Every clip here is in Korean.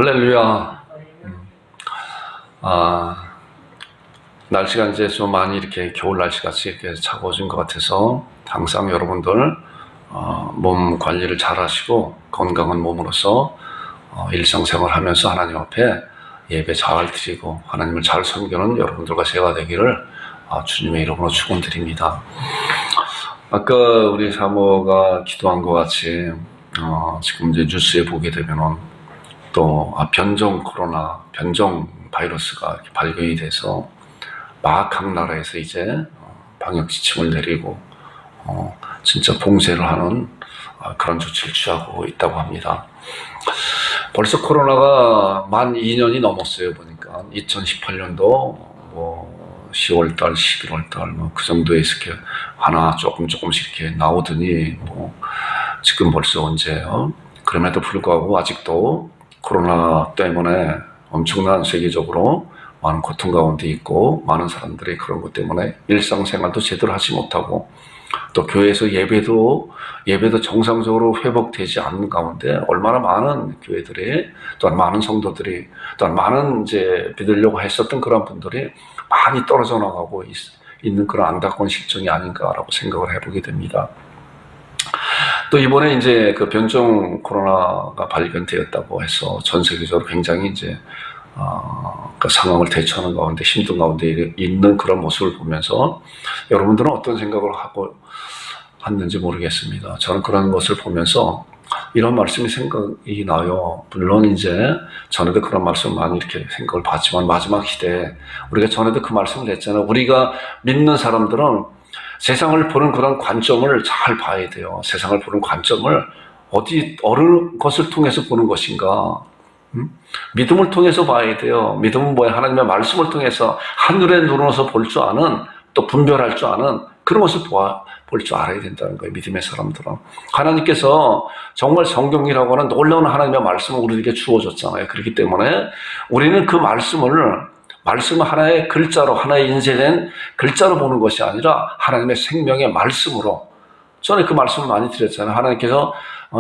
할렐루야. 날씨가 이제 좀 많이 이렇게 겨울 날씨같이 이렇게 차가워진 것 같아서 항상 여러분들 몸 관리를 잘 하시고 건강한 몸으로서 일상생활 하면서 하나님 앞에 예배 잘 드리고 하나님을 잘 섬기는 여러분들과 제가 되기를 주님의 이름으로 축원드립니다. 아까 우리 사모가 기도한 것 같이 지금 이제 뉴스에 보게 되면은 또 변종 코로나, 변종 바이러스가 이렇게 발견이 돼서 막 각 나라에서 이제 방역 지침을 내리고 진짜 봉쇄를 하는 그런 조치를 취하고 있다고 합니다. 벌써 코로나가 만 2년이 넘었어요. 보니까 2018년도 10월달, 11월달 그 정도에 이렇게 하나 조금씩 이렇게 나오더니 지금 벌써 언제예요? 그럼에도 불구하고 아직도 코로나 때문에 엄청난 세계적으로 많은 고통 가운데 있고 많은 사람들이 그런 것 때문에 일상생활도 제대로 하지 못하고 또 교회에서 예배도 정상적으로 회복되지 않는 가운데 얼마나 많은 교회들이 또한 많은 성도들이 또한 많은 이제 믿으려고 했었던 그런 분들이 많이 떨어져 나가고 있는 그런 안타까운 실정이 아닌가라고 생각을 해보게 됩니다. 또 이번에 이제 그 변종 코로나가 발견되었다고 해서 전 세계적으로 굉장히 이제 그 상황을 대처하는 가운데 힘든 가운데 있는 그런 모습을 보면서 여러분들은 어떤 생각을 하고 했는지 모르겠습니다. 저는 그런 것을 보면서 이런 말씀이 생각이 나요. 물론 이제 전에도 그런 말씀 많이 이렇게 생각을 봤지만 마지막 시대에 우리가 전에도 그 말씀을 했잖아요. 우리가 믿는 사람들은 세상을 보는 그런 관점을 잘 봐야 돼요. 세상을 보는 관점을 어느 것을 통해서 보는 것인가? 믿음을 통해서 봐야 돼요. 믿음은 뭐야? 하나님의 말씀을 통해서 하늘에 누러서 볼 줄 아는, 또 분별할 줄 아는 그런 것을 볼 줄 알아야 된다는 거예요. 믿음의 사람들은. 하나님께서 정말 성경이라고 하는 놀라운 하나님의 말씀을 우리에게 주어줬잖아요. 그렇기 때문에 우리는 그 말씀을 하나의 글자로, 하나의 인쇄된 글자로 보는 것이 아니라 하나님의 생명의 말씀으로. 전에 그 말씀을 많이 드렸잖아요. 하나님께서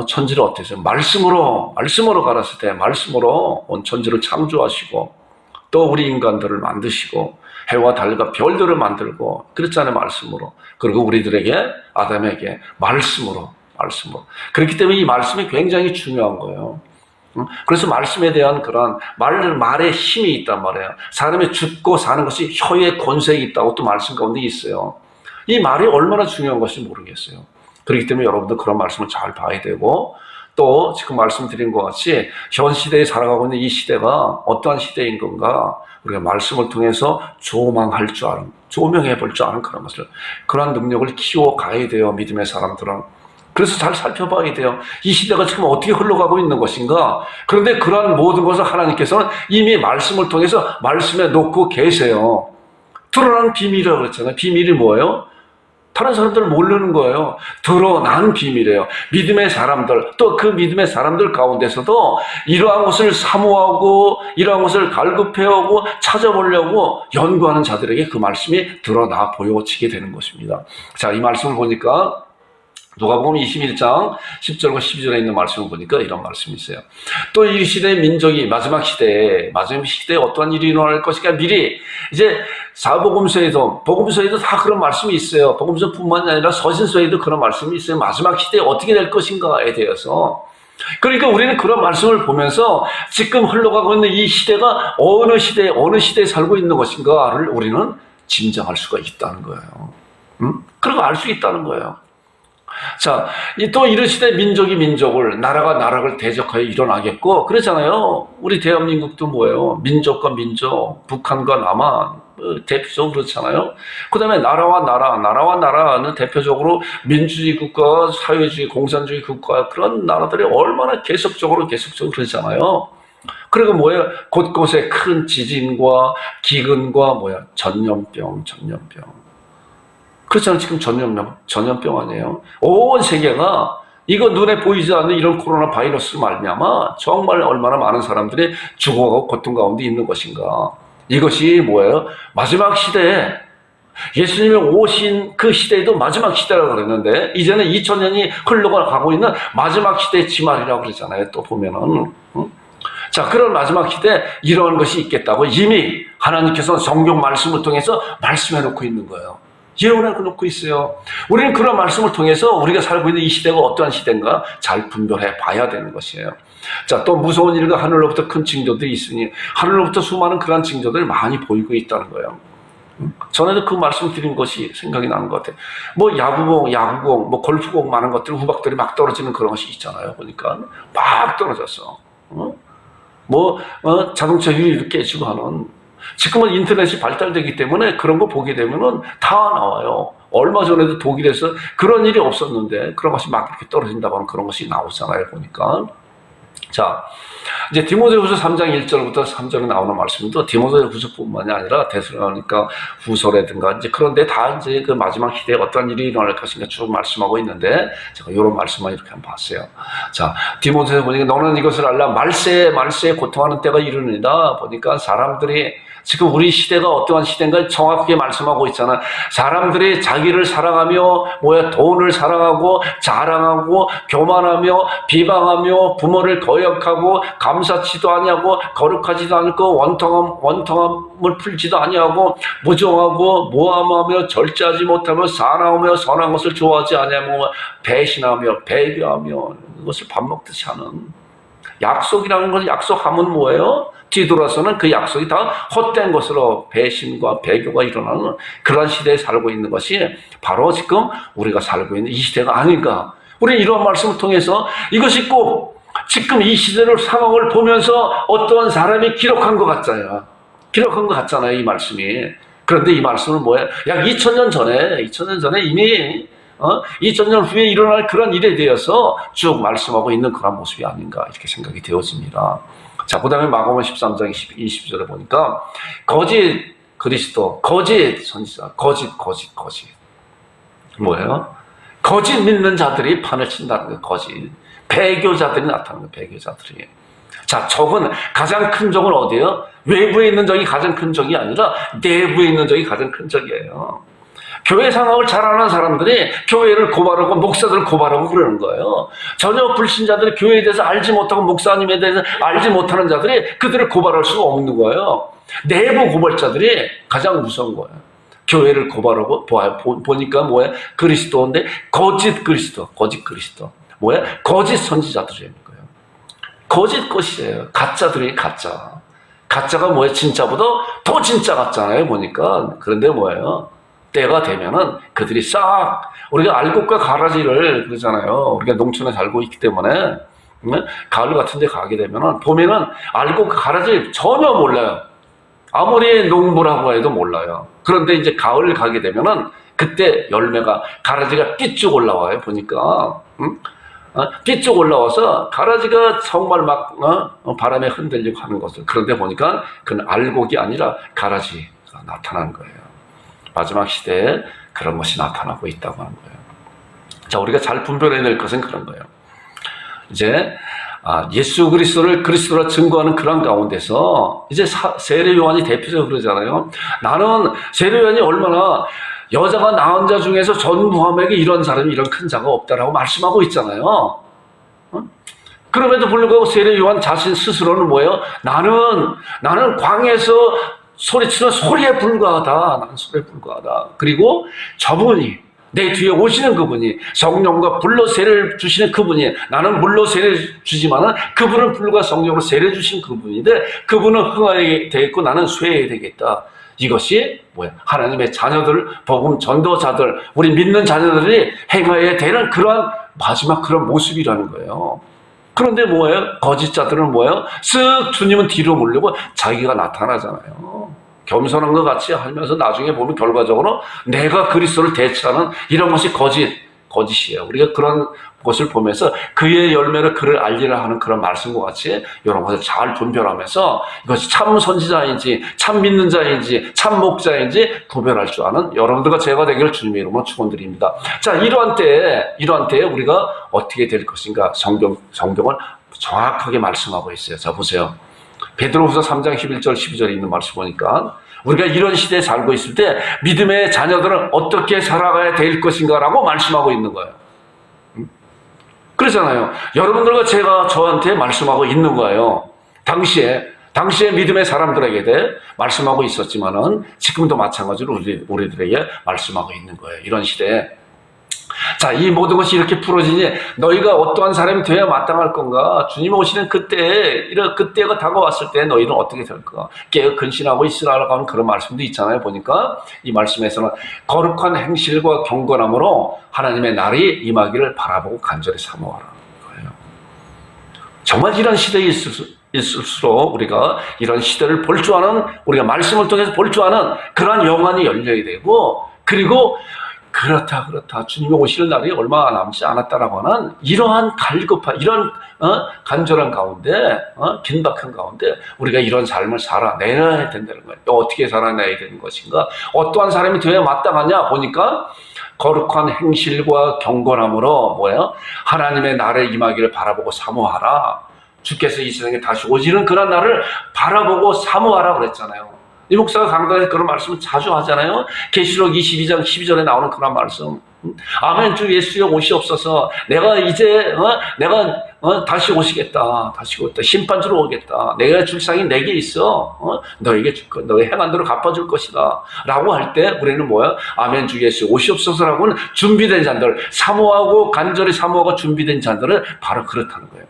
천지를 어땠어요? 말씀으로 가라사대 때 말씀으로 온 천지를 창조하시고 또 우리 인간들을 만드시고 해와 달과 별들을 만들고 그랬잖아요. 말씀으로. 그리고 우리들에게 아담에게 말씀으로. 그렇기 때문에 이 말씀이 굉장히 중요한 거예요. 그래서 말씀에 대한 그런 말의 힘이 있단 말이에요. 사람이 죽고 사는 것이 혀의 권세가 있다고 또 말씀 가운데 있어요. 이 말이 얼마나 중요한 것인지 모르겠어요. 그렇기 때문에 여러분들 그런 말씀을 잘 봐야 되고 또 지금 말씀드린 것 같이 현 시대에 살아가고 있는 이 시대가 어떠한 시대인 건가 우리가 말씀을 통해서 조명해 볼 줄 아는 그런 능력을 키워가야 돼요. 믿음의 사람들은. 그래서 잘 살펴봐야 돼요. 이 시대가 지금 어떻게 흘러가고 있는 것인가. 그런데 그러한 모든 것을 하나님께서는 이미 말씀을 통해서 말씀에 놓고 계세요. 드러난 비밀이라고 그랬잖아요. 비밀이 뭐예요? 다른 사람들 모르는 거예요. 드러난 비밀이에요. 믿음의 사람들, 또 그 믿음의 사람들 가운데서도 이러한 것을 사모하고 이러한 것을 갈급해오고 찾아보려고 연구하는 자들에게 그 말씀이 드러나 보여지게 되는 것입니다. 자, 이 말씀을 보니까 누가복음 21장 10절과 12절에 있는 말씀을 보니까 이런 말씀이 있어요. 또 이 시대의 민족이 마지막 시대에 어떠한 일이 일어날 것인가 미리 이제 복음서에도 다 그런 말씀이 있어요. 복음서뿐만 아니라 서신서에도 그런 말씀이 있어요. 마지막 시대에 어떻게 될 것인가에 대해서. 그러니까 우리는 그런 말씀을 보면서 지금 흘러가고 있는 이 시대가 어느 시대에 살고 있는 것인가를 우리는 짐작할 수가 있다는 거예요. 그리고 알 수 있다는 거예요. 자, 또 이런 시대 민족이 민족을, 나라가 나라를 대적하여 일어나겠고, 그렇잖아요. 우리 대한민국도 뭐예요? 민족과 민족, 북한과 남한, 대표적으로 그렇잖아요. 그 다음에 나라와 나라는 대표적으로 민주주의 국가, 사회주의, 공산주의 국가, 그런 나라들이 얼마나 계속적으로 그러잖아요. 그리고 뭐예요? 곳곳에 큰 지진과 기근과 전염병. 그렇잖아요. 지금 전염병 아니에요? 온 세계가 이거 눈에 보이지 않는 이런 코로나 바이러스로 말미암아 정말 얼마나 많은 사람들이 죽어가고 고통 가운데 있는 것인가. 이것이 뭐예요? 마지막 시대에 예수님이 오신 그 시대에도 마지막 시대라고 그랬는데 이제는 2000년이 흘러가고 있는 마지막 시대의 지말이라고 그러잖아요. 또 보면은 자, 그런 마지막 시대에 이러한 것이 있겠다고 이미 하나님께서 성경 말씀을 통해서 말씀해 놓고 있는 거예요. 예언해 놓고 있어요. 우리는 그런 말씀을 통해서 우리가 살고 있는 이 시대가 어떠한 시대인가 잘 분별해 봐야 되는 것이에요. 자, 또 무서운 일과 하늘로부터 큰 징조들이 있으니 하늘로부터 수많은 그러한 징조들이 많이 보이고 있다는 거예요. 전에도 그 말씀 드린 것이 생각이 나는 것 같아요. 뭐 야구공, 뭐 골프공 많은 것들 후박들이 막 떨어지는 그런 것이 있잖아요. 보니까 막 떨어졌어. 자동차 유리를 깨지고 하는. 지금은 인터넷이 발달되기 때문에 그런 거 보게 되면은 다 나와요. 얼마 전에도 독일에서 그런 일이 없었는데 그런 것이 막 이렇게 떨어진다고 하는 그런 것이 나오잖아요. 보니까. 자, 이제 디모데후서 3장 1절부터 3절에 나오는 말씀도 디모데후서뿐만이 아니라 데살로니가 후서라든가 이제 그런데 다 이제 그 마지막 시대에 어떤 일이 일어날 것인가 쭉 말씀하고 있는데 제가 이런 말씀만 이렇게 한번 봤어요. 자, 디모데후서 보니까 너는 이것을 알라 말세에 고통하는 때가 이르느니라. 보니까 사람들이 지금 우리 시대가 어떠한 시대인가 정확하게 말씀하고 있잖아. 사람들이 자기를 사랑하며 돈을 사랑하고 자랑하고 교만하며 비방하며 부모를 거역하고 감사치도 아니하고 거룩하지도 않고 원통함을 풀지도 아니하고 무정하고 모함하며 절제하지 못하며 사나우며 선한 것을 좋아하지 아니하며 배신하며 배교하며 이것을 밥 먹듯이 하는. 약속이라는 건 약속하면 뭐예요? 뒤돌아서는 그 약속이 다 헛된 것으로 배신과 배교가 일어나는 그런 시대에 살고 있는 것이 바로 지금 우리가 살고 있는 이 시대가 아닌가. 우리는 이런 말씀을 통해서 이것이 꼭 지금 이 시대의 상황을 보면서 어떠한 사람이 기록한 것 같잖아요. 이 말씀이. 그런데 이 말씀은 뭐예요? 약 2000년 전에 이미 2000년 후에 일어날 그런 일에 대해서 쭉 말씀하고 있는 그런 모습이 아닌가 이렇게 생각이 되어집니다. 자, 그 다음에 마가복음 13장 20절에 보니까 거짓 그리스도, 거짓 선지자, 거짓. 뭐예요? 거짓 믿는 자들이 판을 친다는 거예요. 거짓. 배교자들이 나타나는 거예요. 배교자들이. 자, 가장 큰 적은 어디예요? 외부에 있는 적이 가장 큰 적이 아니라 내부에 있는 적이 가장 큰 적이에요. 교회 상황을 잘 아는 사람들이 교회를 고발하고 목사들을 고발하고 그러는 거예요. 전혀 불신자들이 교회에 대해서 알지 못하고 목사님에 대해서 알지 못하는 자들이 그들을 고발할 수가 없는 거예요. 내부 고발자들이 가장 무서운 거예요. 교회를 고발하고 보니까 뭐예요? 그리스도인데 거짓 그리스도. 뭐예요? 거짓 선지자들이라는 거예요. 거짓 것이에요. 가짜들이 가짜. 가짜가 뭐예요? 진짜보다 더 진짜 같잖아요. 보니까. 그런데 뭐예요? 때가 되면은 그들이 우리가 알곡과 가라지를 그러잖아요. 우리가 농촌에 살고 있기 때문에 가을 같은 데 가게 되면은 봄에는 알곡과 가라지 전혀 몰라요. 아무리 농부라고 해도 몰라요. 그런데 이제 가을 가게 되면은 그때 가라지가 삐쭉 올라와요. 보니까 삐쭉 올라와서 가라지가 정말 막 바람에 흔들리고 하는 것을. 그런데 보니까 그건 알곡이 아니라 가라지가 나타나는 거예요. 마지막 시대에 그런 것이 나타나고 있다고 하는 거예요. 자, 우리가 잘 분별해야 될 것은 그런 거예요. 이제 예수 그리스도를 그리스도라 증거하는 그런 가운데서 이제 세례 요한이 대표적으로 그러잖아요. 나는 세례 요한이 얼마나 여자가 낳은 자 중에서 전무함에게 이런 사람이 이런 큰 자가 없다라고 말씀하고 있잖아요. 그럼에도 불구하고 세례 요한 자신 스스로는 뭐예요? 나는 광야에서 소리치는 소리에 불과하다. 나는 소리에 불과하다. 그리고 저분이 내 뒤에 오시는 그분이 성령과 불로 세례를 주시는 그분이 나는 물로 세례를 주지만은 그분은 불과 성령으로 세례 주신 그분인데 그분은 흥하게 되겠고 나는 쇠해야 되겠다. 이것이 뭐야? 하나님의 자녀들, 복음 전도자들, 우리 믿는 자녀들이 행해야 되는 그러한 마지막 그런 모습이라는 거예요. 그런데 뭐예요? 거짓자들은 뭐예요? 쓱 주님은 뒤로 물리고 자기가 나타나잖아요. 겸손한 것 같이 하면서 나중에 보면 결과적으로 내가 그리스도를 대체하는 이런 것이 거짓이에요. 우리가 그런 것을 보면서 그의 열매로 그를 알리라 하는 그런 말씀과 같이 이런 것을 잘 분별하면서 이것이 참 선지자인지 참 믿는 자인지 참 목자인지 구별할 줄 아는 여러분들과 제가 되기를 주님의 이름으로 축원드립니다. 자, 이러한 때에 우리가 어떻게 될 것인가 성경은 정확하게 말씀하고 있어요. 자, 보세요. 베드로후서 3장 11절 12절에 있는 말씀 보니까 우리가 이런 시대에 살고 있을 때 믿음의 자녀들은 어떻게 살아가야 될 것인가라고 말씀하고 있는 거예요. 그렇잖아요. 여러분들과 제가 저한테 말씀하고 있는 거예요. 당시에 믿음의 사람들에게 말씀하고 있었지만은 지금도 마찬가지로 우리들에게 말씀하고 있는 거예요. 이런 시대에. 자, 이 모든 것이 이렇게 풀어지니 너희가 어떠한 사람이 되어야 마땅할 건가? 주님 오시는 그때가 다가왔을 때 너희는 어떻게 될까? 깨어 근신하고 있으라고 하는 그런 말씀도 있잖아요. 보니까 이 말씀에서는 거룩한 행실과 경건함으로 하나님의 날이 임하기를 바라보고 간절히 사모하라. 거예요. 정말 이런 시대에 있을수록 우리가 이런 시대를 볼 줄 아는, 우리가 말씀을 통해서 볼 줄 아는 그러한 영안이 열려야 되고, 그리고 그렇다 주님이 오실 날이 얼마 남지 않았다라고 하는 이러한 갈급한, 이런 간절한 가운데, 긴박한 가운데 우리가 이런 삶을 살아내야 된다는 거예요. 어떻게 살아내야 되는 것인가? 어떠한 사람이 되어야 마땅하냐 보니까 거룩한 행실과 경건함으로 하나님의 날에 임하기를 바라보고 사모하라. 주께서 이 세상에 다시 오시는 그런 날을 바라보고 사모하라 그랬잖아요. 이 목사가 강단에서 그런 말씀을 자주 하잖아요. 계시록 22장 12절에 나오는 그런 말씀. 아멘. 주 예수여 오시옵소서. 내가 이제 다시 오시겠다. 심판주로 오겠다. 내가 줄 상이 내게 있어. 너에게 줄 것, 너의 행한 대로 갚아줄 것이다. 라고 할 때 우리는 아멘. 주 예수 오시옵소서라고는 준비된 자들, 사모하고 간절히 사모하고 준비된 자들은 바로 그렇다는 거예요.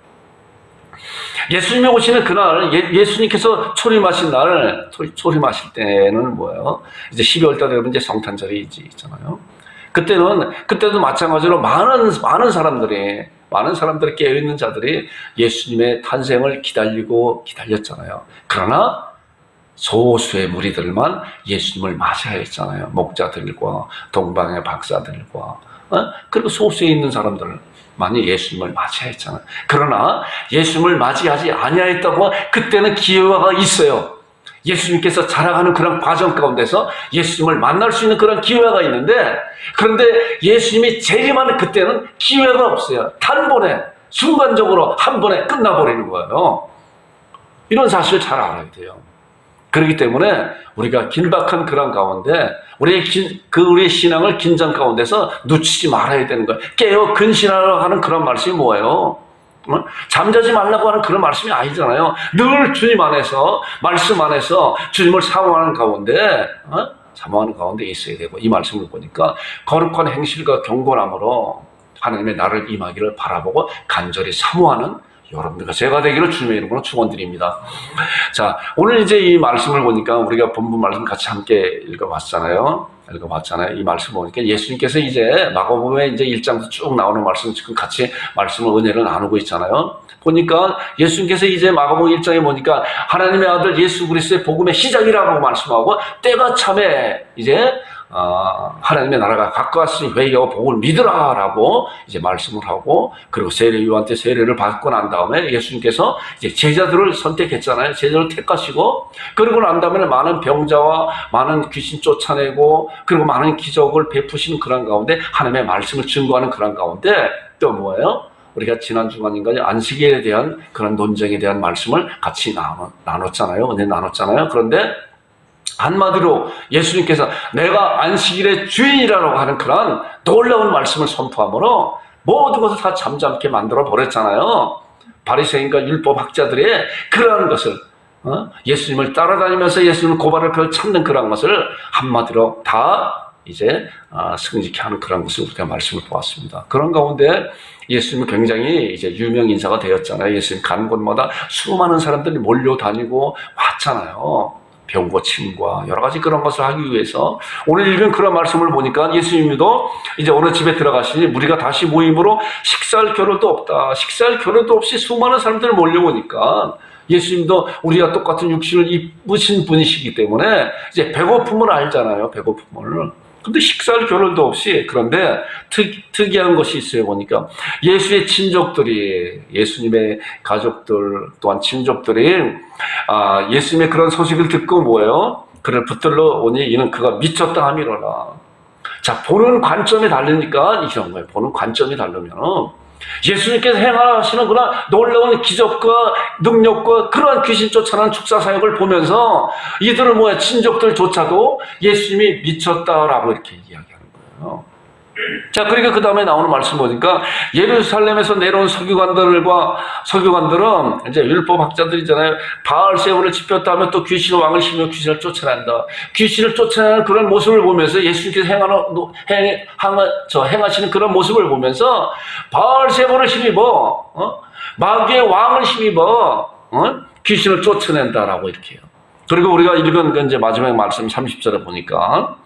예수님이 오시는 그날, 예수님께서 초림하신 날, 초림하실 때는 이제 12월 달에 되면 이제 성탄절이 있잖아요. 그때도 마찬가지로 많은 사람들이 깨어있는 자들이 예수님의 탄생을 기다렸잖아요. 그러나 소수의 무리들만 예수님을 맞이하였잖아요. 목자들과 동방의 박사들과, 그리고 소수에 있는 사람들 많이 예수님을 맞이했잖아요. 그러나 예수님을 맞이하지 아니하였다고 그때는 기회가 있어요. 예수님께서 자라가는 그런 과정 가운데서 예수님을 만날 수 있는 그런 기회가 있는데, 그런데 예수님이 재림하는 그때는 기회가 없어요. 단번에, 순간적으로 한 번에 끝나버리는 거예요. 이런 사실을 잘 알아야 돼요. 그렇기 때문에 우리가 긴박한 그런 가운데 우리의 신앙을 긴장 가운데서 놓치지 말아야 되는 거예요. 깨어 근신하라고 하는 그런 말씀이 뭐예요? 잠자지 말라고 하는 그런 말씀이 아니잖아요. 늘 주님 안에서, 말씀 안에서 주님을 사모하는 가운데 있어야 되고, 이 말씀을 보니까 거룩한 행실과 경건함으로 하나님의 나를 임하기를 바라보고 간절히 사모하는 여러분들과 제가 되기를 주님의 이름으로 축원드립니다. 자, 오늘 이제 이 말씀을 보니까 우리가 본문 말씀 같이 함께 읽어봤잖아요. 이 말씀 보니까 예수님께서 이제 마가복음에 이제 1장부터 쭉 나오는 말씀 지금 같이 말씀을 은혜를 나누고 있잖아요. 보니까 예수님께서 이제 마가복음 1장에 보니까 하나님의 아들 예수 그리스도의 복음의 시작이라고 말씀하고, 때가 참에 이제 하나님의 나라가 가까웠으니 회개하고 복을 믿으라라고 이제 말씀을 하고, 그리고 세례요한테 세례를 받고 난 다음에 예수님께서 이제 제자들을 선택했잖아요. 제자들을 택하시고, 그러고 난 다음에 많은 병자와 많은 귀신 쫓아내고, 그리고 많은 기적을 베푸시는 그런 가운데 하나님의 말씀을 증거하는 그런 가운데 또 우리가 지난 주간인가 안식일에 대한 그런 논쟁에 대한 말씀을 같이 나눴잖아요. 은혜 나눴잖아요. 그런데 한마디로 예수님께서 내가 안식일의 주인이라고 하는 그런 놀라운 말씀을 선포함으로 모든 것을 다 잠잠케 만들어 버렸잖아요. 바리새인과 율법학자들의 그러한 것을, 예수님을 따라다니면서 예수님을 고발을 찾는 그런 것을 한마디로 다 이제 승지케 하는 그런 것을 우리가 말씀을 보았습니다. 그런 가운데 예수님은 굉장히 이제 유명 인사가 되었잖아요. 예수님 가는 곳마다 수많은 사람들이 몰려다니고 왔잖아요. 병 고침과 여러 가지 그런 것을 하기 위해서. 오늘 읽은 그런 말씀을 보니까 예수님도 이제 어느 집에 들어가시니 무리가 다시 모임으로 식사할 겨를도 없다. 식사할 겨를도 없이 수많은 사람들이 몰려오니까 예수님도 우리가 똑같은 육신을 입으신 분이시기 때문에 이제 배고픔을 알잖아요. 배고픔을. 근데 식사할 겨를도 없이. 그런데 특이한 것이 있어요. 보니까 예수의 친족들이, 예수님의 가족들 또한 친족들이 예수님의 그런 소식을 듣고 그를 붙들러 오니 이는 그가 미쳤다 함이로라. 자, 보는 관점이 다르니까 이런 거예요. 보는 관점이 다르면 예수님께서 행하시는 그런 놀라운 기적과 능력과 그러한 귀신 쫓아내는 축사 사역을 보면서 이들은 친족들조차도 예수님이 미쳤다라고 이렇게 이야기하는 거예요. 자, 그러니까 그 다음에 나오는 말씀 보니까 예루살렘에서 내려온 서기관들은 이제 율법학자들이잖아요. 바알세불을 지폈다 하면 또 귀신 왕을 심어 귀신을 쫓아낸다. 귀신을 쫓아내는 그런 모습을 보면서 예수님께서 행하시는 그런 모습을 보면서 바알세불을 힘입어, 마귀의 왕을 힘입어, 귀신을 쫓아낸다라고 이렇게 해요. 그리고 우리가 읽은 그 이제 마지막 말씀 30절에 보니까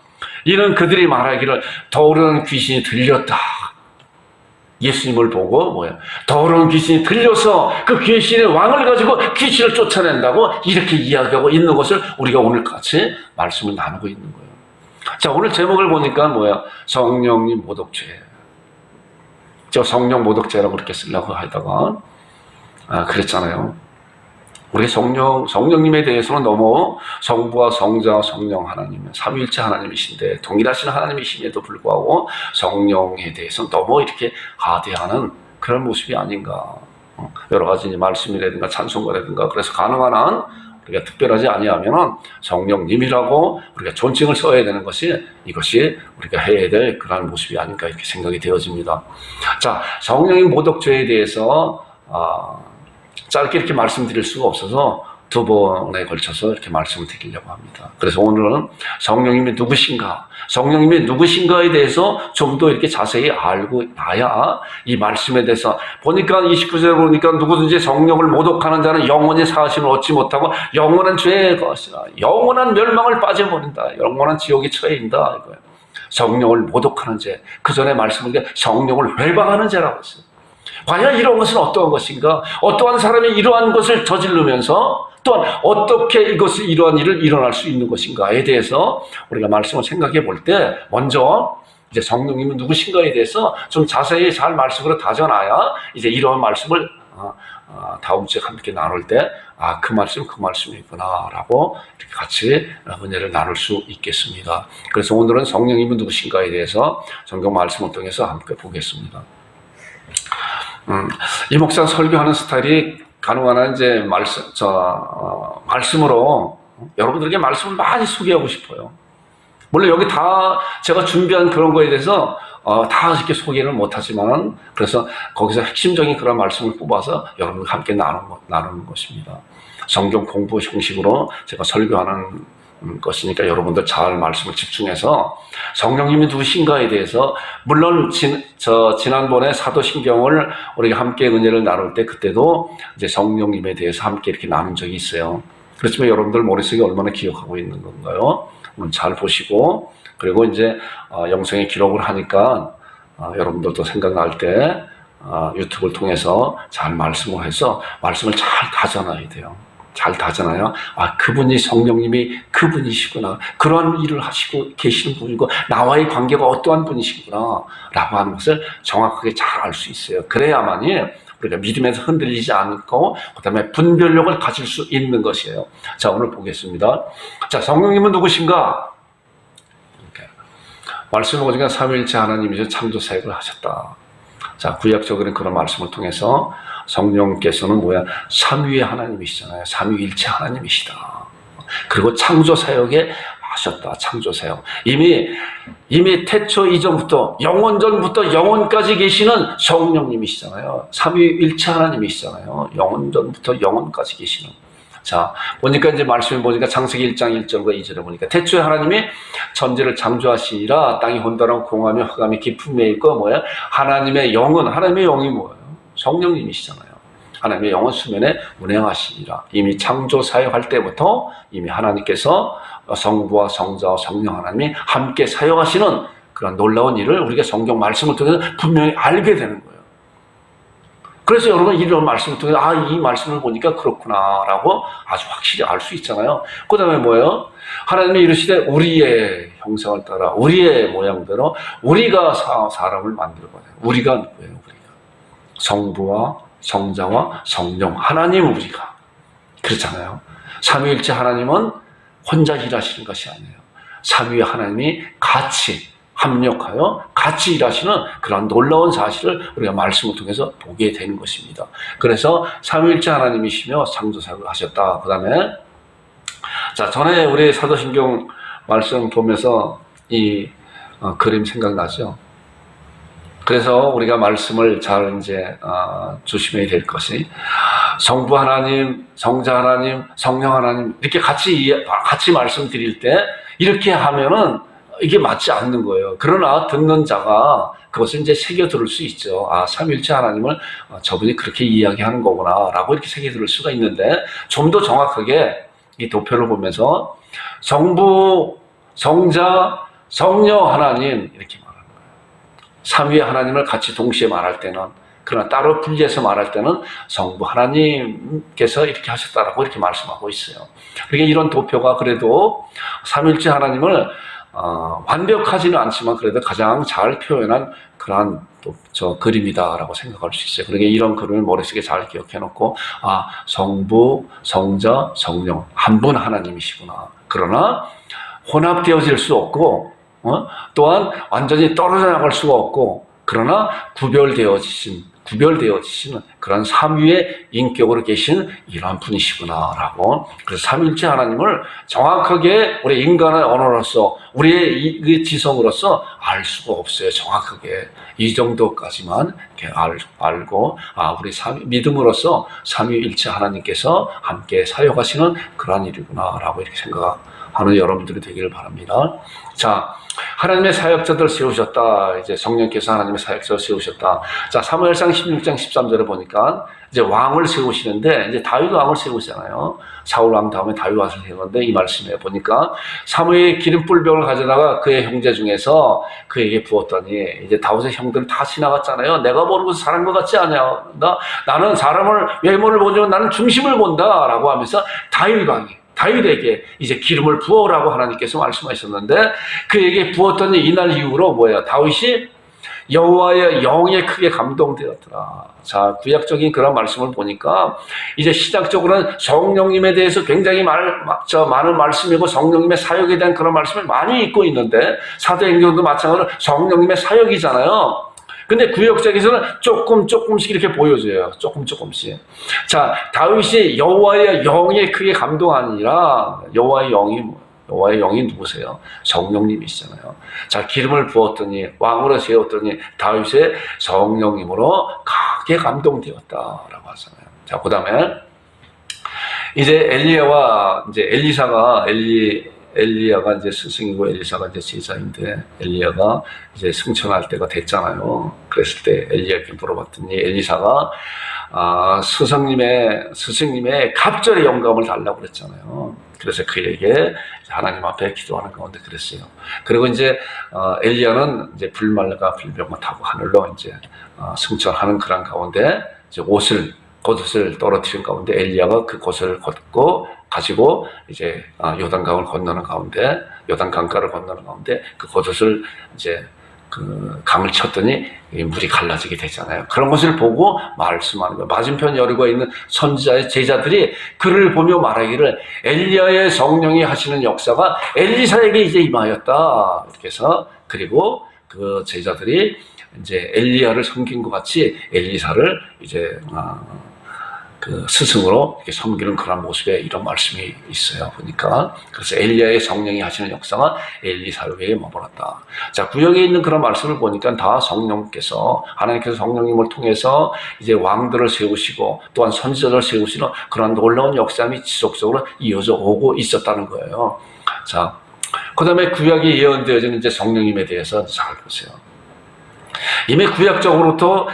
이는 그들이 말하기를 더러운 귀신이 들렸다. 예수님을 보고 더러운 귀신이 들려서 그 귀신의 왕을 가지고 귀신을 쫓아낸다고 이렇게 이야기하고 있는 것을 우리가 오늘 같이 말씀을 나누고 있는 거예요. 자, 오늘 제목을 보니까 성령님 모독죄. 저 성령 모독죄라고 그렇게 쓰려고 하다가 그랬잖아요. 우리 성령님에 대해서는 너무 성부와 성자와 성령 하나님, 삼위일체 하나님이신데 동일하신 하나님이심에도 불구하고 성령에 대해서는 너무 이렇게 하대하는 그런 모습이 아닌가. 여러 가지 말씀이라든가 찬송가라든가 그래서 가능한 한 우리가 특별하지 아니하면 성령님이라고 우리가 존칭을 써야 되는 이것이 우리가 해야 될 그런 모습이 아닌가 이렇게 생각이 되어집니다. 자, 성령님 모독죄에 대해서 짧게 이렇게 말씀드릴 수가 없어서 두 번에 걸쳐서 이렇게 말씀을 드리려고 합니다. 그래서 오늘은 성령님이 누구신가에 대해서 좀 더 이렇게 자세히 알고 나야 이 말씀에 대해서 보니까 29절에 보니까 누구든지 성령을 모독하는 자는 영원히 사하심을 얻지 못하고 영원한 죄의 것이라 영원한 멸망을 빠져버린다. 영원한 지옥에 처해인다. 이거예요. 성령을 모독하는 죄. 그 전에 말씀을 성령을 회방하는 죄라고 했어요. 과연 이런 것은 어떠한 것인가? 어떠한 사람이 이러한 것을 저지르면서 또한 어떻게 이러한 일을 일어날 수 있는 것인가에 대해서 우리가 말씀을 생각해 볼 때 먼저 이제 성령님은 누구신가에 대해서 좀 자세히 잘 말씀으로 다져놔야 이제 이러한 말씀을 다음 주에 함께 나눌 때 그 말씀이구나 라고 이렇게 같이 은혜를 나눌 수 있겠습니다. 그래서 오늘은 성령님은 누구신가에 대해서 성경 말씀을 통해서 함께 보겠습니다. 이 목사 설교하는 스타일이 가능한 한 이제 말씀으로 여러분들에게 말씀을 많이 소개하고 싶어요. 물론 여기 다 제가 준비한 그런 거에 대해서 다 이렇게 소개를 못하지만 그래서 거기서 핵심적인 그런 말씀을 뽑아서 여러분과 함께 나누는 것입니다. 성경 공부 형식으로 제가 설교하는 것이니까 여러분들 잘 말씀을 집중해서 성령님이 누구신가에 대해서 물론 지난번에 사도신경을 우리가 함께 은혜를 나눌 때 그때도 이제 성령님에 대해서 함께 이렇게 나눈 적이 있어요. 그렇지만 여러분들 머릿속에 얼마나 기억하고 있는 건가요? 잘 보시고 그리고 이제 영상에 기록을 하니까 여러분들도 생각날 때 유튜브를 통해서 잘 말씀을 해서 말씀을 잘 다져놔야 돼요. 잘 다잖아요. 그분이 성령님이 그분이시구나. 그런 일을 하시고 계시는 분이고 나와의 관계가 어떠한 분이시구나 라고 하는 것을 정확하게 잘 알 수 있어요. 그래야만이 우리가 믿음에서 흔들리지 않고 그 다음에 분별력을 가질 수 있는 것이에요. 자, 오늘 보겠습니다. 자, 성령님은 누구신가? 이렇게 말씀을 보니까 삼위일체 하나님이죠. 창조사역을 하셨다. 자, 구약적으로는 그런 말씀을 통해서 성령께서는 삼위의 하나님이시잖아요. 삼위일체 하나님이시다. 그리고 창조사역에 하셨다. 창조사역. 이미 태초 이전부터 영원전부터 영원까지 계시는 성령님이시잖아요. 삼위일체 하나님이시잖아요. 영원전부터 영원까지 계시는. 자, 보니까 이제 말씀을 보니까 창세기 1장 1절과 2절에 보니까 태초에 하나님이 천지를 창조하시니라 땅이 혼돈하고 공하며 흑암이 깊음에 있고 하나님의 영이 뭐예요? 성령님이시잖아요. 하나님의 영은 수면에 운행하시니라. 이미 창조 사역할 때부터 이미 하나님께서 성부와 성자와 성령 하나님이 함께 사역하시는 그런 놀라운 일을 우리가 성경 말씀을 통해서 분명히 알게 되는 거예요. 그래서 여러분 이런 말씀을 통해서 이 말씀을 보니까 그렇구나라고 아주 확실히 알 수 있잖아요. 그 다음에 뭐예요? 하나님이 이르시되 우리의 형상을 따라 우리의 모양대로 우리가 사람을 만들어봐요. 우리가 누구예요? 우리가 성부와 성자와 성령 하나님 우리가 그렇잖아요. 삼위일체 하나님은 혼자 일하시는 것이 아니에요. 삼위의 하나님이 같이 합력하여 같이 일하시는 그런 놀라운 사실을 우리가 말씀을 통해서 보게 되는 것입니다. 그래서 삼위일체 하나님이시며 창조사역을 하셨다. 그 다음에 자, 전에 우리 사도신경 말씀 보면서 이 그림 생각나죠? 그래서 우리가 말씀을 잘 이제 조심해야 될 것이 성부 하나님, 성자 하나님, 성령 하나님 이렇게 같이 말씀드릴 때 이렇게 하면은 이게 맞지 않는 거예요. 그러나 듣는 자가 그것을 이제 새겨 들을 수 있죠. 삼위일체 하나님을 저분이 그렇게 이야기하는 거구나라고 이렇게 새겨 들을 수가 있는데 좀 더 정확하게 이 도표를 보면서 성부, 성자, 성령 하나님 이렇게 말하는 거예요. 삼위의 하나님을 같이 동시에 말할 때는, 그러나 따로 분리해서 말할 때는 성부 하나님께서 이렇게 하셨다라고 이렇게 말씀하고 있어요. 그러니까 이런 도표가 그래도 삼위일체 하나님을 완벽하지는 않지만 그래도 가장 잘 표현한 그러한 그림이다라고 생각할 수 있어요. 그러니까 이런 그림을 머릿속에 잘 기억해 놓고 성부, 성자, 성령 한 분 하나님이시구나. 그러나 혼합되어질 수 없고 또한 완전히 떨어져 나갈 수가 없고 그러나 구별되어지시는 그런 삼위의 인격으로 계신 이러한 분이시구나라고. 그래서 삼위일체 하나님을 정확하게 우리 인간의 언어로서 우리의 이 지성으로서 알 수가 없어요. 정확하게 이 정도까지만 알고 우리 믿음으로써 삼위일체 하나님께서 함께 사역하시는 그러한 일이구나라고 이렇게 생각하는 여러분들이 되기를 바랍니다. 자, 하나님의 사역자들 세우셨다. 이제 성령께서 하나님의 사역자를 세우셨다. 자, 사무엘상 16장 13절에 보니까 이제 왕을 세우시는데 이제 다윗 왕을 세우시잖아요. 사울 왕 다음에 다윗 왕을 세우는데 이 말씀에 보니까 사무엘이 기름 뿔병을 가져다가 그의 형제 중에서 그에게 부었더니 이제 다윗의 형들은 다 지나갔잖아요. 내가 보는 것은 사람과 같지 않냐. 나는 사람을 외모를 보지만 나는 중심을 본다라고 하면서 다윗에게 이제 기름을 부어라고 하나님께서 말씀하셨는데 그에게 부었더니 이날 이후로 다윗이 여호와의 영에 크게 감동되었더라. 자, 구약적인 그런 말씀을 보니까 이제 시작적으로는 성령님에 대해서 굉장히 많은 말씀이고 성령님의 사역에 대한 그런 말씀을 많이 읽고 있는데 사도행전도 마찬가지로 성령님의 사역이잖아요. 근데 구역적에서는 조금씩 이렇게 보여줘요. 조금씩. 자, 다윗이 여호와의 영에 크게 감동하니라. 여호와의 영이 누구세요? 성령님이시잖아요. 자, 기름을 부었더니 왕으로 세웠더니 다윗의 성령님으로 크게 감동되었다라고 하잖아요. 자, 그다음에 이제 엘리야가 이제 스승이고 엘리사가 이제 제자인데 엘리야가 이제 승천할 때가 됐잖아요. 그랬을 때 엘리야에게 물어봤더니 엘리사가 스승님의 갑절의 영감을 달라고 그랬잖아요. 그래서 그에게 하나님 앞에 기도하는 가운데 그랬어요. 그리고 이제 엘리야는 이제 불말과 불병을 타고 하늘로 이제 승천하는 그런 가운데 이제 겉옷을 떨어뜨린 가운데 엘리야가 그 겉을 가지고 이제 요단강을 건너는 가운데 요단 강가를 건너는 가운데 그 겉옷을 이제 그 강을 쳤더니 물이 갈라지게 되잖아요. 그런 것을 보고 말씀하는 거예요. 맞은편 여리고에 있는 선지자의 제자들이 그를 보며 말하기를 엘리야의 성령이 하시는 역사가 엘리사에게 이제 임하였다. 이렇게 해서 그리고 그 제자들이 이제 엘리야를 섬긴 것 같이 엘리사를 이제 그 스승으로 이렇게 섬기는 그런 모습에 이런 말씀이 있어요. 보니까 그래서 엘리야의 성령이 하시는 역사가 엘리사에게 머물렀다. 자, 구역에 있는 그런 말씀을 보니까 다 하나님께서 성령님을 통해서 이제 왕들을 세우시고 또한 선지자를 세우시는 그런 놀라운 역사이 지속적으로 이어져 오고 있었다는 거예요. 자, 그다음에 구약에 예언되어지는 이제 성령님에 대해서 잘 보세요. 이미 구약적으로부터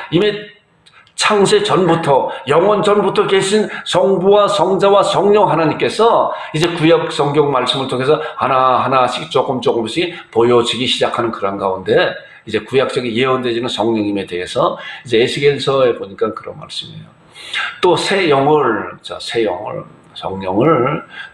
창세 전부터 영원 전부터 계신 성부와 성자와 성령 하나님께서 이제 구약 성경 말씀을 통해서 하나씩 조금씩 보여지기 시작하는 그런 가운데 이제 구약적인 예언되지는 성령님에 대해서 이제 에스겔서에 보니까 그런 말씀이에요. 또 성령을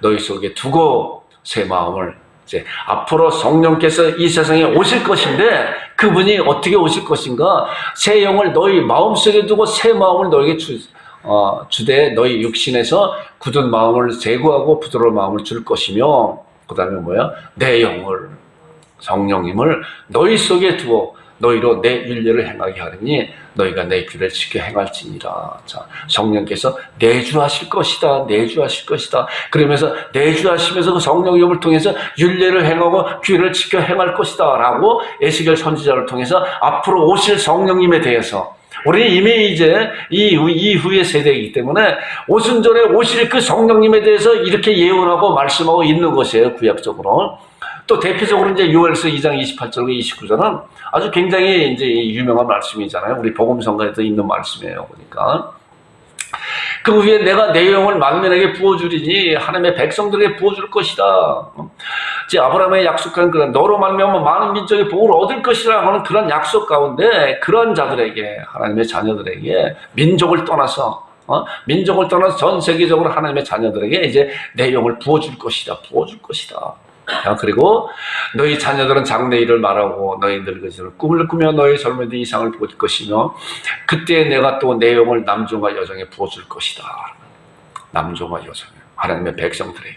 너희 속에 두고 새 마음을 이제 앞으로 성령께서 이 세상에 오실 것인데 그분이 어떻게 오실 것인가? 새 영을 너희 마음속에 두고 새 마음을 너에게 주되 너희 육신에서 굳은 마음을 제거하고 부드러운 마음을 줄 것이며 그 다음에 내 영을 성령님을 너희 속에 두어 너희로 내 율례를 행하게 하리니 너희가 내 규례를 지켜 행할지니라. 자, 성령께서 내주하실 것이다. 내주하실 것이다. 그러면서 내주하시면서 그 성령의 힘을 통해서 율례를 행하고 규례를 지켜 행할 것이다 라고 에스겔 선지자를 통해서 앞으로 오실 성령님에 대해서 우리 이미 이제 이후의 세대이기 때문에 오순절에 오실 그 성령님에 대해서 이렇게 예언하고 말씀하고 있는 것이에요. 구약적으로. 또 대표적으로 이제 요엘서 2장 28절과 29절은 아주 굉장히 이제 유명한 말씀이잖아요. 우리 복음성가에도 있는 말씀이에요. 그러니까 그 후에 내가 내 영을 만민에게 부어주리니 하나님의 백성들에게 부어줄 것이다. 이제 아브라함의 약속한 그런 너로 말미암아 많은 민족의 복을 얻을 것이라 하는 그런 약속 가운데 그런 자들에게 하나님의 자녀들에게 민족을 떠나서 전 세계적으로 하나님의 자녀들에게 이제 내 영을 부어줄 것이다. 부어줄 것이다. 그리고 너희 자녀들은 장래일을 말하고 너희 늙은이들은 꿈을 꾸며 너희 젊은 이 이상을 볼 것이며 그때 내가 또 내 영을 남종과 여종에 부어줄 것이다. 남종과 여종에 하나님의 백성들에게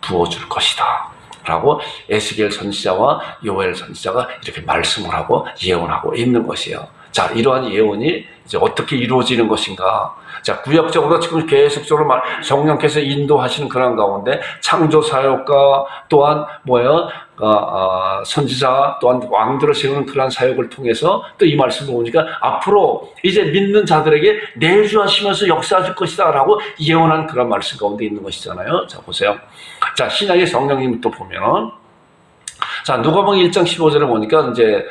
부어줄 것이다 라고 에스겔 선지자와 요엘 선지자가 이렇게 말씀을 하고 예언하고 있는 것이에요. 자, 이러한 예언이 이제 어떻게 이루어지는 것인가? 자, 구약적으로 지금 계속적으로 성령께서 인도하시는 그런 가운데 창조 사역과 또한 선지자 또한 왕들을 세우는 그러한 사역을 통해서 또 이 말씀을 보니까 앞으로 이제 믿는 자들에게 내주하시면서 역사하실 것이다 라고 예언한 그런 말씀 가운데 있는 것이잖아요. 자, 보세요. 자, 신약의 성령님 또 보면 자, 누가복음 1장 15절에 보니까 이제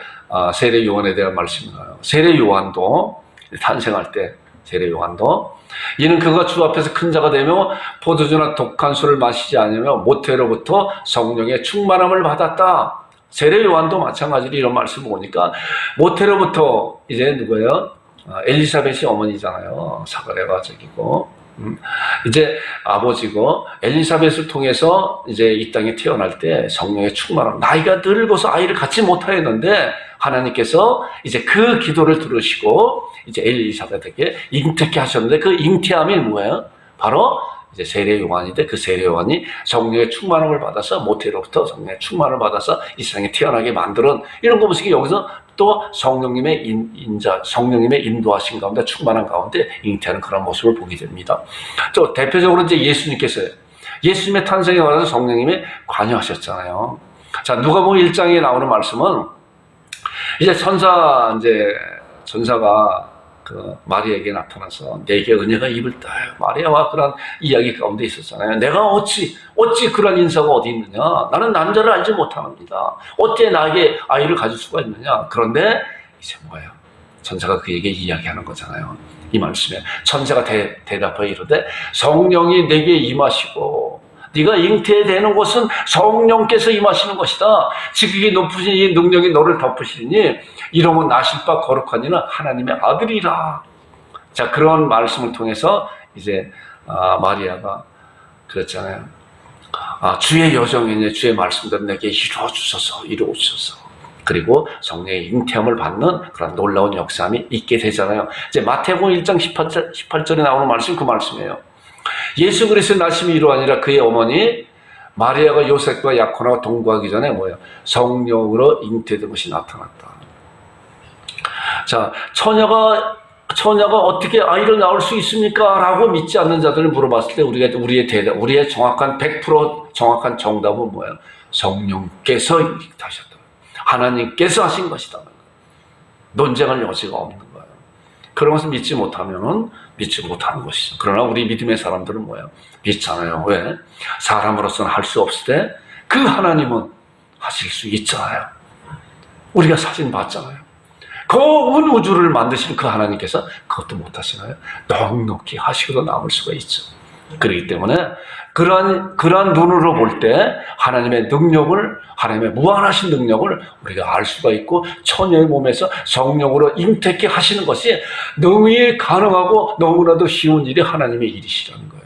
세례 요한에 대한 말씀이 나와요. 세례 요한도 탄생할 때 세례 요한도 이는 그가 주 앞에서 큰 자가 되며 포도주나 독한 술을 마시지 않으며 모태로부터 성령의 충만함을 받았다. 세례 요한도 마찬가지로 이런 말씀을 보니까 모태로부터 이제 누구예요? 엘리사벳이 어머니잖아요. 사가랴가 저기고 이제 아버지고 엘리사벳을 통해서 이제 이 땅에 태어날 때 성령의 충만함 나이가 늙어서 아이를 갖지 못하였는데 하나님께서 이제 그 기도를 들으시고 이제 엘리사벳에게 잉태케 하셨는데 그 잉태함이 뭐예요? 바로 이제 세례 요한인데 그 세례 요한이 성령의 충만함을 받아서 모태로부터 성령의 충만을 받아서 이 세상에 태어나게 만드는 이런 거 보시기 여기서 또 성령님의 성령님의 인도하신 가운데 충만한 가운데 잉태하는 그런 모습을 보게 됩니다. 또 대표적으로 이제 예수님의 탄생에 관해서 성령님이 관여하셨잖아요. 자, 누가복음 1장에 나오는 말씀은 이제 천사가 그 마리아에게 나타나서 내게 은혜가 입을 따요. 마리아와 그런 이야기 가운데 있었잖아요. 내가 어찌 그런 인사가 어디 있느냐? 나는 남자를 알지 못합니다. 어떻게 나에게 아이를 가질 수가 있느냐? 그런데 이제 뭐예요? 천사가 그에게 이야기하는 거잖아요. 이 말씀에 천사가 대답하여 이르되 성령이 내게 임하시고 네가 잉태되는 것은 성령께서 임하시는 것이다. 지극히 높으신 이 능력이 너를 덮으시니 이러면 나실 바 거룩한 이는 하나님의 아들이라. 자, 그런 말씀을 통해서 이제 마리아가 그랬잖아요. 주의 여정이니 주의 말씀대로 내게 이루어주소서. 그리고 성령의 잉태함을 받는 그런 놀라운 역사함이 있게 되잖아요. 이제 마태복음 1장 18절에 나오는 말씀 그 말씀이에요. 예수 그리스도의 나심이 이루어지니라 그의 어머니 마리아가 요셉과 약혼하고 동거하기 전에 뭐예요? 성령으로 잉태된 것이 나타났다. 자, 처녀가 어떻게 아이를 낳을 수 있습니까? 라고 믿지 않는 자들을 물어봤을 때 우리의 정확한 100% 정확한 정답은 뭐예요? 성령께서 잉태하셨다. 하나님께서 하신 것이다. 논쟁할 여지가 없는 거예요. 그런 것을 믿지 못하면 믿지 못하는 것이죠. 그러나 우리 믿음의 사람들은 뭐예요? 믿잖아요. 왜? 사람으로서는 할 수 없을 때 그 하나님은 하실 수 있잖아요. 우리가 사진 봤잖아요. 그 온 우주를 만드신 그 하나님께서 그것도 못하시나요? 넉넉히 하시고도 남을 수가 있죠. 그렇기 때문에 그러한 눈으로 볼 때 하나님의 무한하신 능력을 우리가 알 수가 있고 처녀의 몸에서 성령으로 잉태케 하시는 것이 너무 가능하고 너무나도 쉬운 일이 하나님의 일이시라는 거예요.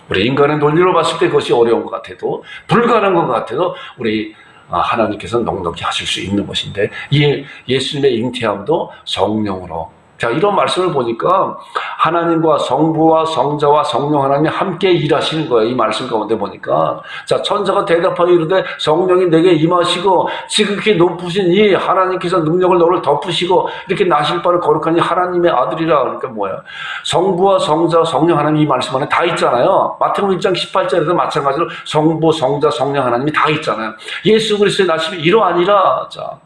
우리 인간의 논리로 봤을 때 그것이 어려운 것 같아도 불가능한 것 같아도 우리 하나님께서 넉넉히 하실 수 있는 것인데 이 예수님의 잉태함도 성령으로 자, 이런 말씀을 보니까 하나님과 성부와 성자와 성령 하나님이 함께 일하시는 거예요. 이 말씀 가운데 보니까. 자, 천사가 대답하여 이르되 성령이 내게 임하시고 지극히 높으신 이 하나님께서 능력을 너를 덮으시고 이렇게 나실 바를 거룩하니 하나님의 아들이라. 그러니까 뭐야? 성부와 성자, 성령 하나님 이 말씀 안에 다 있잖아요. 마태복음 1장 18절에도 마찬가지로 성부, 성자, 성령 하나님이 다 있잖아요. 예수 그리스도의 나심이 이러하니라. 자,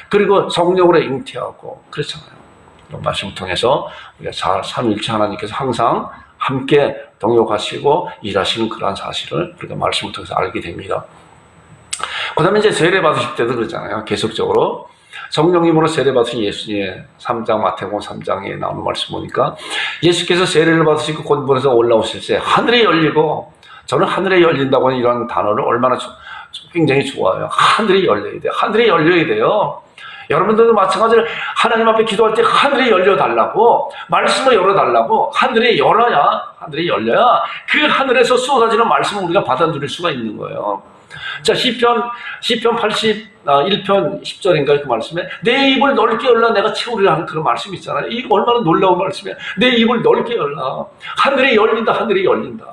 그리고 성령으로 잉태하고 그렇잖아요. 이런 말씀을 통해서 우리가 삼위일체 하나님께서 항상 함께 동역하시고 일하시는 그러한 사실을 우리가 말씀을 통해서 알게 됩니다. 그 다음에 이제 세례 받으실 때도 그러잖아요. 계속적으로 성령님으로 세례 받으신 예수님의 3장 마태복음 3장에 나오는 말씀 보니까 예수께서 세례를 받으시고 곤불에서 올라오실 때 하늘이 열리고, 저는 하늘에 열린다고 하는 이런 단어를 얼마나 굉장히 좋아해요. 하늘이 열려야 돼요. 하늘이 열려야 돼요. 여러분들도 마찬가지로 하나님 앞에 기도할 때 하늘이 열려달라고, 말씀을 열어달라고, 하늘이 열려야 그 하늘에서 쏟아지는 말씀을 우리가 받아 누릴 수가 있는 거예요. 자, 시편 81편 10절인가 그 말씀에 내 입을 넓게 열라 내가 채우리라 하는 그런 말씀이 있잖아요. 이 얼마나 놀라운 말씀이야. 내 입을 넓게 열라. 하늘이 열린다, 하늘이 열린다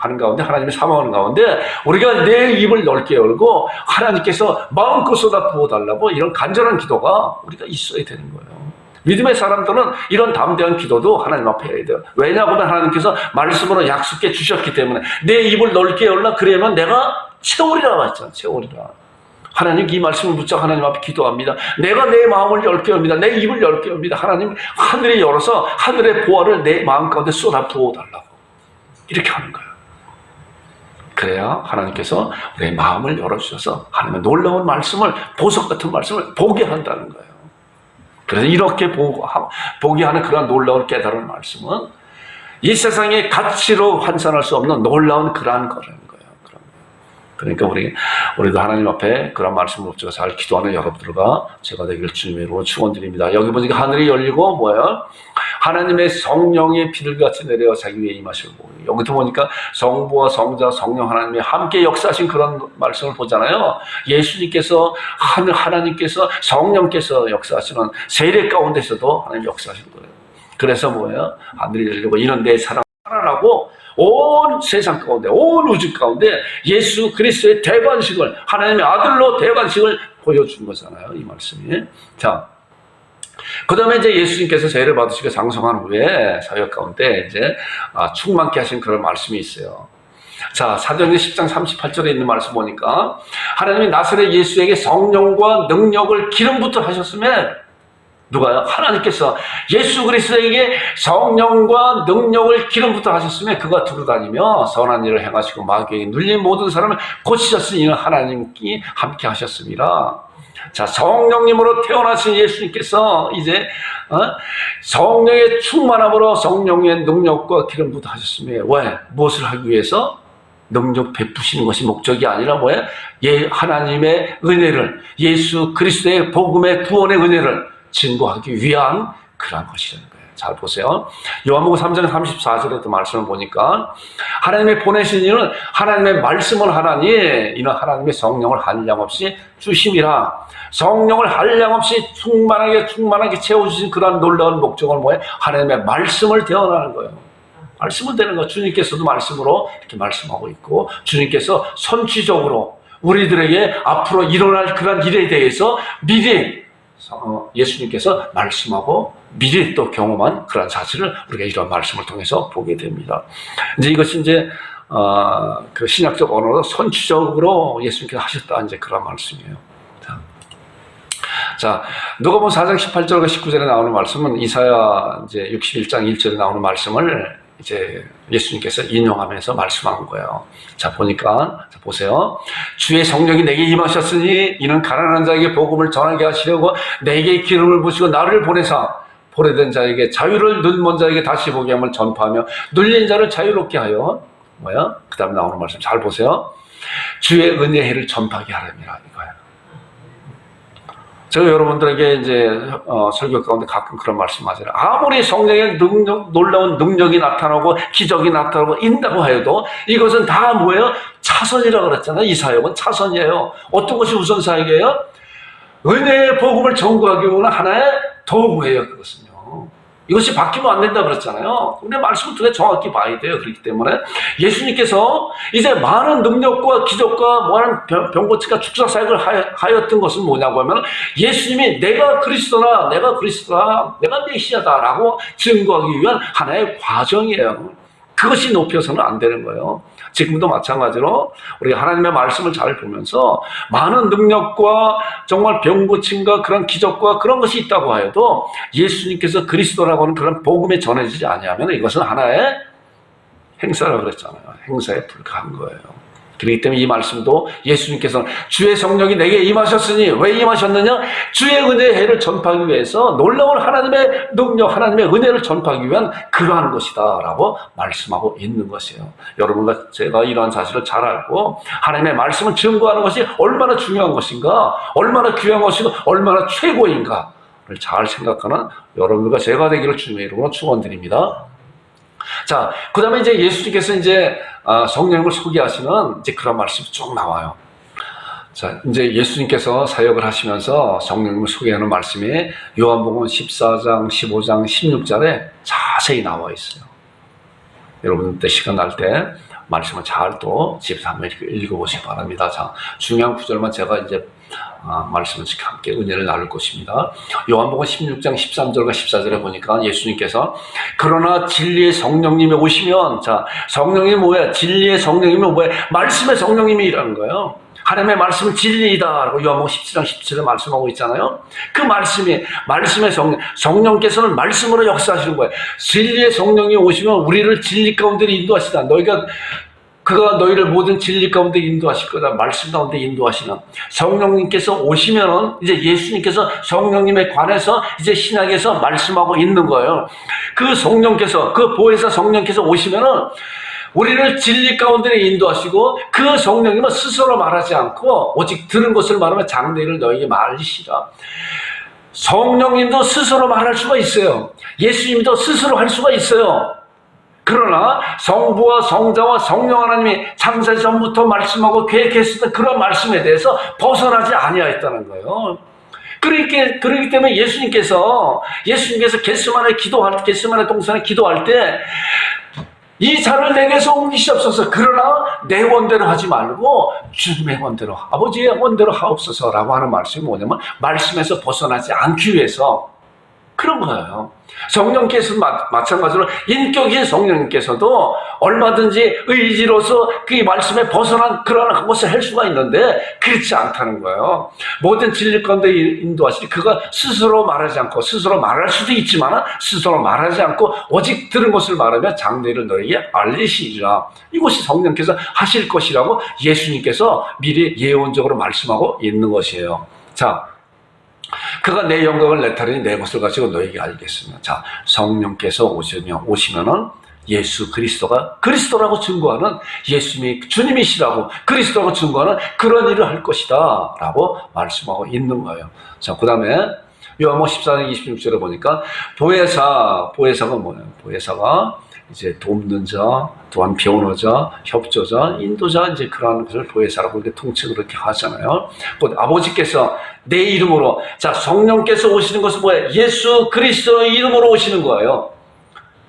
하는 가운데, 하나님의 사모하는 가운데 우리가 내 입을 넓게 열고 하나님께서 마음껏 쏟아 부어달라고 이런 간절한 기도가 우리가 있어야 되는 거예요. 믿음의 사람들은 이런 담대한 기도도 하나님 앞에 해야 돼요. 왜냐하면 하나님께서 말씀으로 약속해 주셨기 때문에 내 입을 넓게 열라. 그러면 내가 채우리라 했잖아. 채우리라. 하나님 이 말씀을 붙잡고 하나님 앞에 기도합니다. 내가 내 마음을 열게 엽니다. 내 입을 열게 엽니다. 하나님 하늘이 열어서 하늘의 보화를 내 마음 가운데 쏟아 부어달라고 이렇게 하는 거예요. 그래야 하나님께서 내 마음을 열어주셔서 하나님의 놀라운 말씀을, 보석 같은 말씀을 보게 한다는 거예요. 그래서 이렇게 보게 하는 그런 놀라운 깨달은 말씀은 이 세상의 가치로 환산할 수 없는 놀라운 그러한 거라는 거예요. 그러니까 우리도 하나님 앞에 그런 말씀을 붙잡고 잘 기도하는 여러분들과 제가 되기를 주님의 이름으로 축원드립니다. 여기 보니까 하늘이 열리고 뭐야? 하나님의 성령의 비둘기같이 내려와 자기 위에 임하시고, 여기도 보니까 성부와 성자, 성령 하나님이 함께 역사하신 그런 말씀을 보잖아요. 예수님께서, 하나님께서, 성령께서 역사하시는 세례 가운데서도 하나님 역사하시는 거예요. 그래서 뭐예요? 하늘이 열리고 이는 내 사랑 하나라고 온 세상 가운데, 온 우주 가운데 예수 그리스도의 대관식을, 하나님의 아들로 대관식을 보여준 거잖아요. 이 말씀이. 자, 그 다음에 이제 예수님께서 세례를 받으시고 장성한 후에 사역 가운데 이제 충만케 하신 그런 말씀이 있어요. 자, 사도행전 10장 38절에 있는 말씀 보니까 하나님이 나사렛 예수에게 성령과 능력을 기름부터 하셨으면, 누가요? 하나님께서 예수 그리스도에게 성령과 능력을 기름부터 하셨으면 그가 두루다니며 선한 일을 행하시고 마귀에게 눌린 모든 사람을 고치셨으니 이는 하나님께 함께 하셨습니다. 자, 성령님으로 태어나신 예수님께서 이제 성령의 충만함으로 성령의 능력과 기름부터 하셨으며, 왜? 무엇을 하기 위해서? 능력 베푸시는 것이 목적이 아니라 뭐예요? 하나님의 은혜를, 예수 그리스도의 복음의 구원의 은혜를 증거하기 위한 그런 것이라는 거예요. 잘 보세요. 요한복음 3장 34절에도 말씀을 보니까 하나님의 보내신 이는 하나님의 말씀을 하나니 이는 하나님의 성령을 한량없이 주심이라. 성령을 한량없이 충만하게 채워주신 그런 놀라운 목적은 뭐예요? 하나님의 말씀을 대언하는 거예요. 말씀을 대는 거. 주님께서도 말씀으로 이렇게 말씀하고 있고, 주님께서 선취적으로 우리들에게 앞으로 일어날 그런 일에 대해서 미리 예수님께서 말씀하고 미리 또 경험한 그런 사실을 우리가 이런 말씀을 통해서 보게 됩니다. 이제 이것이 이제 그 신약적 언어로 선취적으로 예수님께서 하셨다, 이제 그런 말씀이에요. 자, 누가복음 4장 18절과 19절에 나오는 말씀은 이사야 이제 61장 1절에 나오는 말씀을 이제 예수님께서 인용하면서 말씀한 거예요. 자, 보니까, 자, 보세요. 주의 성령이 내게 임하셨으니 이는 가난한 자에게 복음을 전하게 하시려고 내게 기름을 부으시고 나를 보내사 포로된 자에게 자유를, 눈먼 자에게 다시 보게 함을 전파하며 눌린 자를 자유롭게 하여 뭐야? 그 다음에 나오는 말씀 잘 보세요. 주의 은혜의 해를 전파하게 하랍니다. 이거예요. 제가 여러분들에게 이제 설교 가운데 가끔 그런 말씀하잖아요. 아무리 성령의 놀라운 능력이 나타나고 기적이 나타나고 있다고 해도 이것은 다 뭐예요? 차선이라고 그랬잖아요. 이 사역은 차선이에요. 어떤 것이 우선 사역이에요? 은혜의 복음을 전구하기 위한 하나의 도구예요. 그것은요. 이것이 바뀌면 안 된다 그랬잖아요. 근데 말씀을 통해 정확히 봐야 돼요. 그렇기 때문에 예수님께서 이제 많은 능력과 기적과 많은 병고치가 축사 사역을 하였던 것은 뭐냐고 하면 예수님이 내가 그리스도나 내가 메시아다라고 증거하기 위한 하나의 과정이에요. 그것이 높여서는 안 되는 거예요. 지금도 마찬가지로 우리 하나님의 말씀을 잘 보면서 많은 능력과 정말 병고침과 그런 기적과 그런 것이 있다고 해도 예수님께서 그리스도라고 하는 그런 복음에 전해지지 아니하면 이것은 하나의 행사라고 그랬잖아요. 행사에 불과한 거예요. 그렇기 때문에 이 말씀도 예수님께서는 주의 성령이 내게 임하셨으니 왜 임하셨느냐? 주의 은혜의 해를 전파하기 위해서 놀라운 하나님의 능력, 하나님의 은혜를 전파하기 위한 그러한 것이다 라고 말씀하고 있는 것이에요. 여러분과 제가 이러한 사실을 잘 알고 하나님의 말씀을 증거하는 것이 얼마나 중요한 것인가, 얼마나 귀한 것인가, 얼마나 최고인가를 잘 생각하는 여러분과 제가 되기를 주님의 이름으로 축원드립니다. 자, 그 다음에 이제 예수님께서 이제 성령님을 소개하시는 이제 그런 말씀이 쭉 나와요. 자, 이제 예수님께서 사역을 하시면서 성령님을 소개하는 말씀이 요한복음 14장, 15장, 16절에 자세히 나와 있어요. 여러분 때 시간 날 때 말씀을 잘 또 집에서 한번 읽어보시기 바랍니다. 자, 중요한 구절만 제가 이제 말씀을 함께 은혜를 나눌 것입니다. 요한복음 16장 13절과 14절에 보니까 예수님께서 그러나 진리의 성령님이 오시면, 자, 성령이 뭐야? 진리의 성령님이 뭐야? 말씀의 성령님이라는 거예요. 하나님의 말씀은 진리이다라고 요한복음 17장 17절에 말씀하고 있잖아요. 그 말씀이 말씀의 성령께서는 말씀으로 역사하시는 거예요. 진리의 성령이 오시면 우리를 진리 가운데 인도하시다. 그가 너희를 모든 진리 가운데 인도하실 거다. 말씀 가운데 인도하시는 성령님께서 오시면은 이제 예수님께서 성령님에 관해서 이제 신약에서 말씀하고 있는 거예요. 그 성령께서, 그 보혜사 성령께서 오시면은 우리를 진리 가운데 인도하시고 그 성령님은 스스로 말하지 않고 오직 들은 것을 말하면 장래를 너에게 말리시라. 성령님도 스스로 말할 수가 있어요. 예수님도 스스로 할 수가 있어요. 그러나 성부와 성자와 성령 하나님이 창세 전부터 말씀하고 계획했었던 그런 말씀에 대해서 벗어나지 아니하였다는 거예요. 그렇기 때문에 예수님께서 겟세마네 동산에 기도할 때 이 잔을 내게서 옮기시옵소서. 그러나 내 원대로 하지 말고 주님의 원대로, 아버지의 원대로 하옵소서라고 하는 말씀이 뭐냐면 말씀에서 벗어나지 않기 위해서 그런 거예요. 성령께서 마찬가지로 인격인 성령님께서도 얼마든지 의지로서 그 말씀에 벗어난 그런 것을 할 수가 있는데 그렇지 않다는 거예요. 모든 진리 가운데 인도하시니 그가 스스로 말하지 않고, 스스로 말할 수도 있지만 스스로 말하지 않고 오직 들은 것을 말하며 장래를 너에게 알리시리라. 이것이 성령께서 하실 것이라고 예수님께서 미리 예언적으로 말씀하고 있는 것이에요. 자, 그가 내 영광을 내타리니 내 것을 가지고 너에게 알겠으며, 자, 성령께서 오시면은 예수 그리스도가 그리스도라고 증거하는, 예수님이 주님이시라고 그리스도라고 증거하는 그런 일을 할 것이다 라고 말씀하고 있는 거예요. 자, 그 다음에 요한복음 14장 26절에 보니까 보혜사가 뭐예요? 보혜사가 이제 돕는 자, 또한 변호자, 협조자, 인도자, 이제 그러한 것을 보혜사라고 이렇게 통칭을 그렇게 하잖아요. 곧 아버지께서 내 이름으로, 자, 성령께서 오시는 것은 뭐예요? 예수 그리스도의 이름으로 오시는 거예요.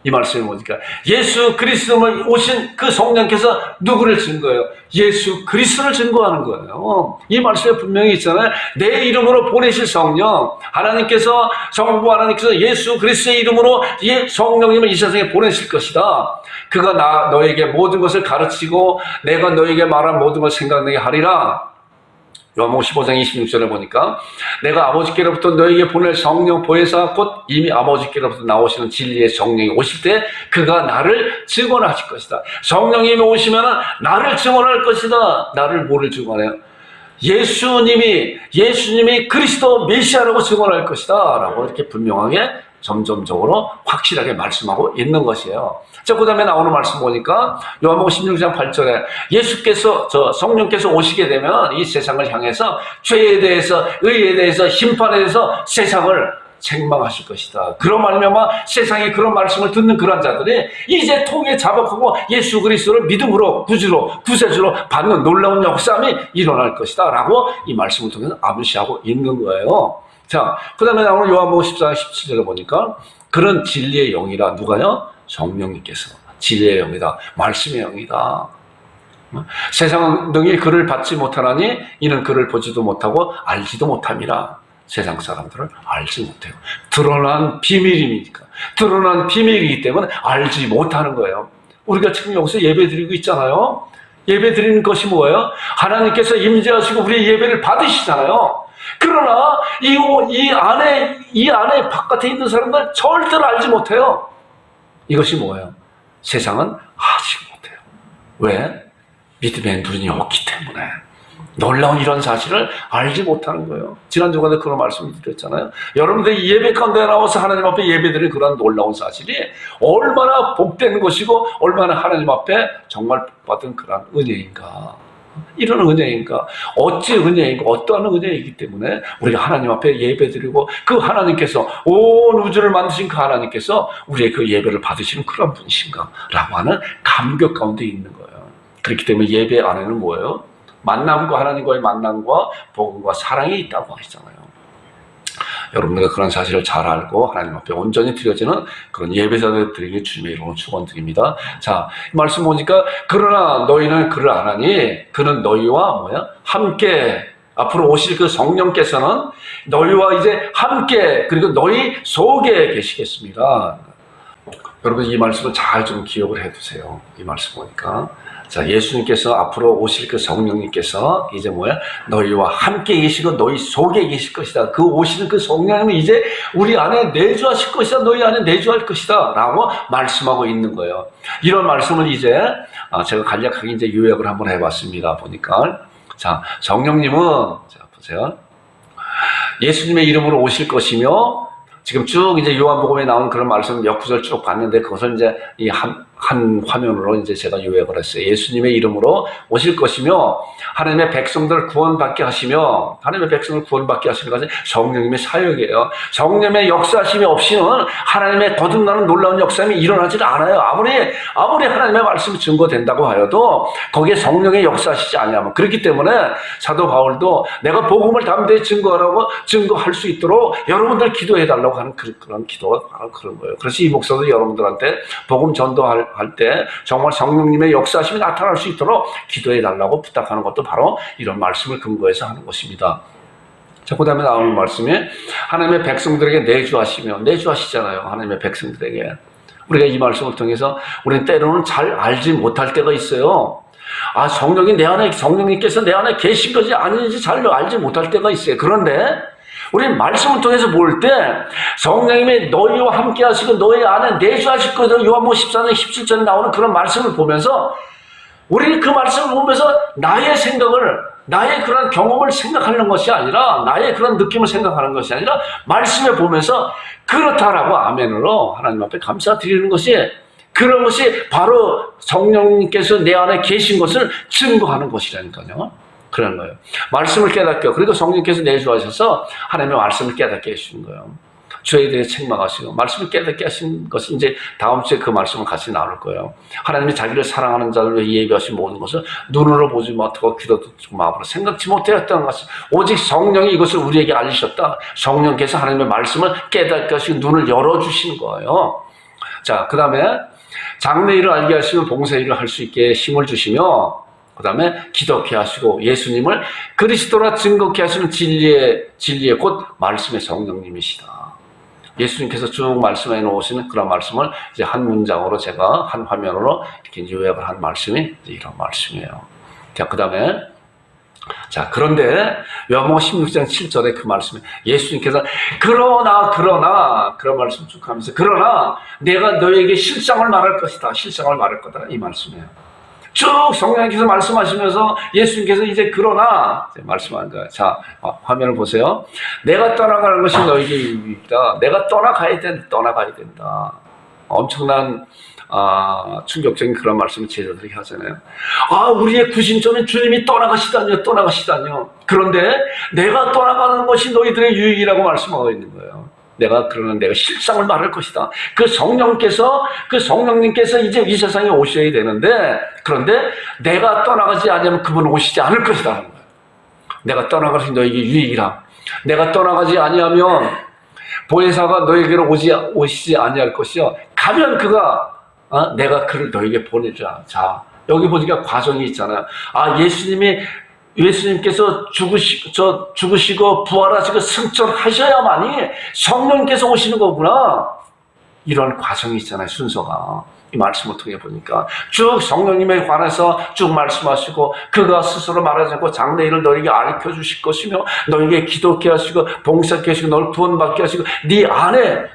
이 말씀이 뭐니까 예수 그리스도를 오신 그 성령께서 누구를 증거해요? 예수 그리스도를 증거하는 거예요. 이 말씀에 분명히 있잖아요. 내 이름으로 보내실 성령, 하나님께서, 성부 하나님께서 예수 그리스도의 이름으로 성령님을 이 세상에 보내실 것이다. 그가 너에게 모든 것을 가르치고 내가 너에게 말한 모든 것을 생각나게 하리라. 요한복음 15장 26절에 보니까 내가 아버지께로부터 너에게 보낼 성령 보혜사 곧 이미 아버지께로부터 나오시는 진리의 성령이 오실 때 그가 나를 증언하실 것이다. 성령님이 오시면 나를 증언할 것이다. 나를 뭐를 증언해요? 예수님이 그리스도 메시아라고 증언할 것이다 라고 이렇게 분명하게 점점적으로 확실하게 말씀하고 있는 것이에요. 자, 그 다음에 나오는 말씀 보니까 요한복음 16장 8절에 성령께서 오시게 되면 이 세상을 향해서 죄에 대해서, 의에 대해서, 심판에 대해서 세상을 책망하실 것이다. 그런 말미암아 세상에 그런 말씀을 듣는 그런 자들이 이제 통에 자복하고 예수 그리스도를 믿음으로 구세주로 받는 놀라운 역사함이 일어날 것이다 라고 이 말씀을 통해서 암시하고 있는 거예요. 자, 그 다음에 나오는 요한복음 14장 17절에 보니까 그런 진리의 영이라. 누가요? 성령님께서. 진리의 영이다. 말씀의 영이다. 세상 능히 그를 받지 못하나니 이는 그를 보지도 못하고 알지도 못함이라. 세상 사람들을 알지 못해요. 드러난 비밀이니까. 드러난 비밀이기 때문에 알지 못하는 거예요. 우리가 지금 여기서 예배 드리고 있잖아요. 예배 드리는 것이 뭐예요? 하나님께서 임재하시고 우리의 예배를 받으시잖아요. 그러나 이 안에 바깥에 있는 사람들 절대로 알지 못해요. 이것이 뭐예요? 세상은 아직 못해요. 왜? 믿음의 눈이 없기 때문에. 놀라운 이런 사실을 알지 못하는 거예요. 지난주간에 그런 말씀을 드렸잖아요. 여러분들이 예배 가운데 나와서 하나님 앞에 예배드리는 그런 놀라운 사실이 얼마나 복된 것이고 얼마나 하나님 앞에 정말 받은 그런 은혜인가. 이런 은혜인가. 어찌 은혜인가. 어떠한 은혜이기 때문에 우리가 하나님 앞에 예배드리고 그 하나님께서 온 우주를 만드신 그 하나님께서 우리의 그 예배를 받으시는 그런 분이신가 라고 하는 감격 가운데 있는 거예요. 그렇기 때문에 예배 안에는 뭐예요? 만남과 하나님과의 만남과 복음과 사랑이 있다고 하시잖아요. 여러분들과 그런 사실을 잘 알고 하나님 앞에 온전히 드려지는 그런 예배자들 드리기 주님의 이름으로 축원드립니다. 자, 이 말씀 보니까 그러나 너희는 그를 안 하니 그는 너희와 함께 앞으로 오실 그 성령께서는 너희와 이제 함께 그리고 너희 속에 계시겠습니다. 여러분 이 말씀을 잘 좀 기억을 해두세요. 이 말씀 보니까. 자, 예수님께서 앞으로 오실 그 성령님께서 이제 너희와 함께 계시고 너희 속에 계실 것이다. 그 오시는 그 성령님은 이제 우리 안에 내주하실 것이다. 너희 안에 내주할 것이다. 라고 말씀하고 있는 거예요. 이런 말씀을 이제 제가 간략하게 이제 요약을 한번 해봤습니다. 보니까. 자, 성령님은, 자, 보세요. 예수님의 이름으로 오실 것이며, 지금 쭉 이제 요한복음에 나오는 그런 말씀 몇 구절 쭉 봤는데 그것을 이제 이 한 화면으로 이제 제가 요약을 했어요. 예수님의 이름으로 오실 것이며 하나님의 백성들을 구원받게 하시며 하나님의 백성을 구원받게 하시는 것은 성령님의 사역이에요. 성령의 역사하심이 없이는 하나님의 거듭나는 놀라운 역사함이 일어나지 않아요. 아무리 하나님의 말씀이 증거된다고 하여도 거기에 성령의 역사하시지 않냐면 그렇기 때문에 사도 바울도 내가 복음을 담대히 증거할 수 있도록 여러분들 기도해 달라고 하는 그런 기도가 바로 그런 거예요. 그래서 이 목사도 여러분들한테 복음 전도할 때 정말 성령님의 역사하심이 나타날 수 있도록 기도해 달라고 부탁하는 것도 바로 이런 말씀을 근거해서 하는 것입니다. 자, 그 다음에 나오는 말씀이 하나님의 백성들에게 내주하시잖아요. 하나님의 백성들에게. 우리가 이 말씀을 통해서 우리는 때로는 잘 알지 못할 때가 있어요. 성령님께서 내 안에 계신 것이 아닌지 잘 알지 못할 때가 있어요. 그런데 우리는 말씀을 통해서 볼 때 성령님이 너희와 함께 하시고 너희 안에 내주하실 것이다. 요한복음 14장 17절에 나오는 그런 말씀을 보면서 우리는 그 말씀을 보면서 나의 생각을 나의 그런 경험을 생각하는 것이 아니라 나의 그런 느낌을 생각하는 것이 아니라 말씀을 보면서 그렇다라고 아멘으로 하나님 앞에 감사드리는 것이 그런 것이 바로 성령님께서 내 안에 계신 것을 증거하는 것이라니까요. 그런 거예요. 말씀을 깨닫게 그리고 성령께서 내주하셔서 하나님의 말씀을 깨닫게 해주신 거예요. 죄에 대해 책망하시고 말씀을 깨닫게 하신 것이 이제 다음 주에 그 말씀을 같이 나눌 거예요. 하나님이 자기를 사랑하는 자를 위해 예비하신 모든 것을 눈으로 보지 못하고 귀로 듣고 마음으로 생각지 못하였다는 것을 오직 성령이 이것을 우리에게 알리셨다. 성령께서 하나님의 말씀을 깨닫게 하시고 눈을 열어주시는 거예요. 자, 그 다음에 장래일을 알게 하시면 봉사일을 할 수 있게 힘을 주시며 그 다음에 기독케 하시고 예수님을 그리스도라 증거케 하시는 진리의 곧 말씀의 성령님이시다. 예수님께서 쭉 말씀해 놓으시는 그런 말씀을 이제 한 문장으로 제가 한 화면으로 이렇게 요약을 한 말씀이 이런 말씀이에요. 자, 그 다음에 그런데 요한복음 16장 7절에 그 말씀에 예수님께서 그러나 그런 말씀 쭉 하면서 그러나 내가 너에게 실상을 말할 것이다. 실상을 말할 거다. 이 말씀이에요. 쭉 성령님께서 말씀하시면서 예수님께서 이제 그러나 말씀하는 거예요. 자, 화면을 보세요. 내가 떠나가는 것이 너에게 유익이다. 내가 떠나가야 된다. 엄청난 충격적인 그런 말씀을 제자들이 하잖아요. 우리의 구심점은 주님이 떠나가시다뇨. 그런데 내가 떠나가는 것이 너희들의 유익이라고 말씀하고 있는 거예요. 내가 실상을 말할 것이다. 그 성령님께서 이제 이 세상에 오셔야 되는데, 그런데 내가 떠나가지 않으면 그분은 오시지 않을 것이다. 하는 거예요. 내가 떠나가시 너에게 유익이라. 내가 떠나가지 아니하면 보혜사가 너에게로 오시지 아니할 것이요 가면 그가 내가 그를 너에게 보내리라. 자, 여기 보니까 과정이 있잖아요. 예수님께서 죽으시고 부활하시고 승천하셔야만이 성령께서 오시는 거구나. 이런 과정이 있잖아요, 순서가. 이 말씀을 통해 보니까 쭉 성령님에 관해서 쭉 말씀하시고 그가 스스로 말하지 않고 장래일을 너에게 가르쳐 주실 것이며 너에게 기도케 하시고 봉사케 하시고 너를 구원받게 하시고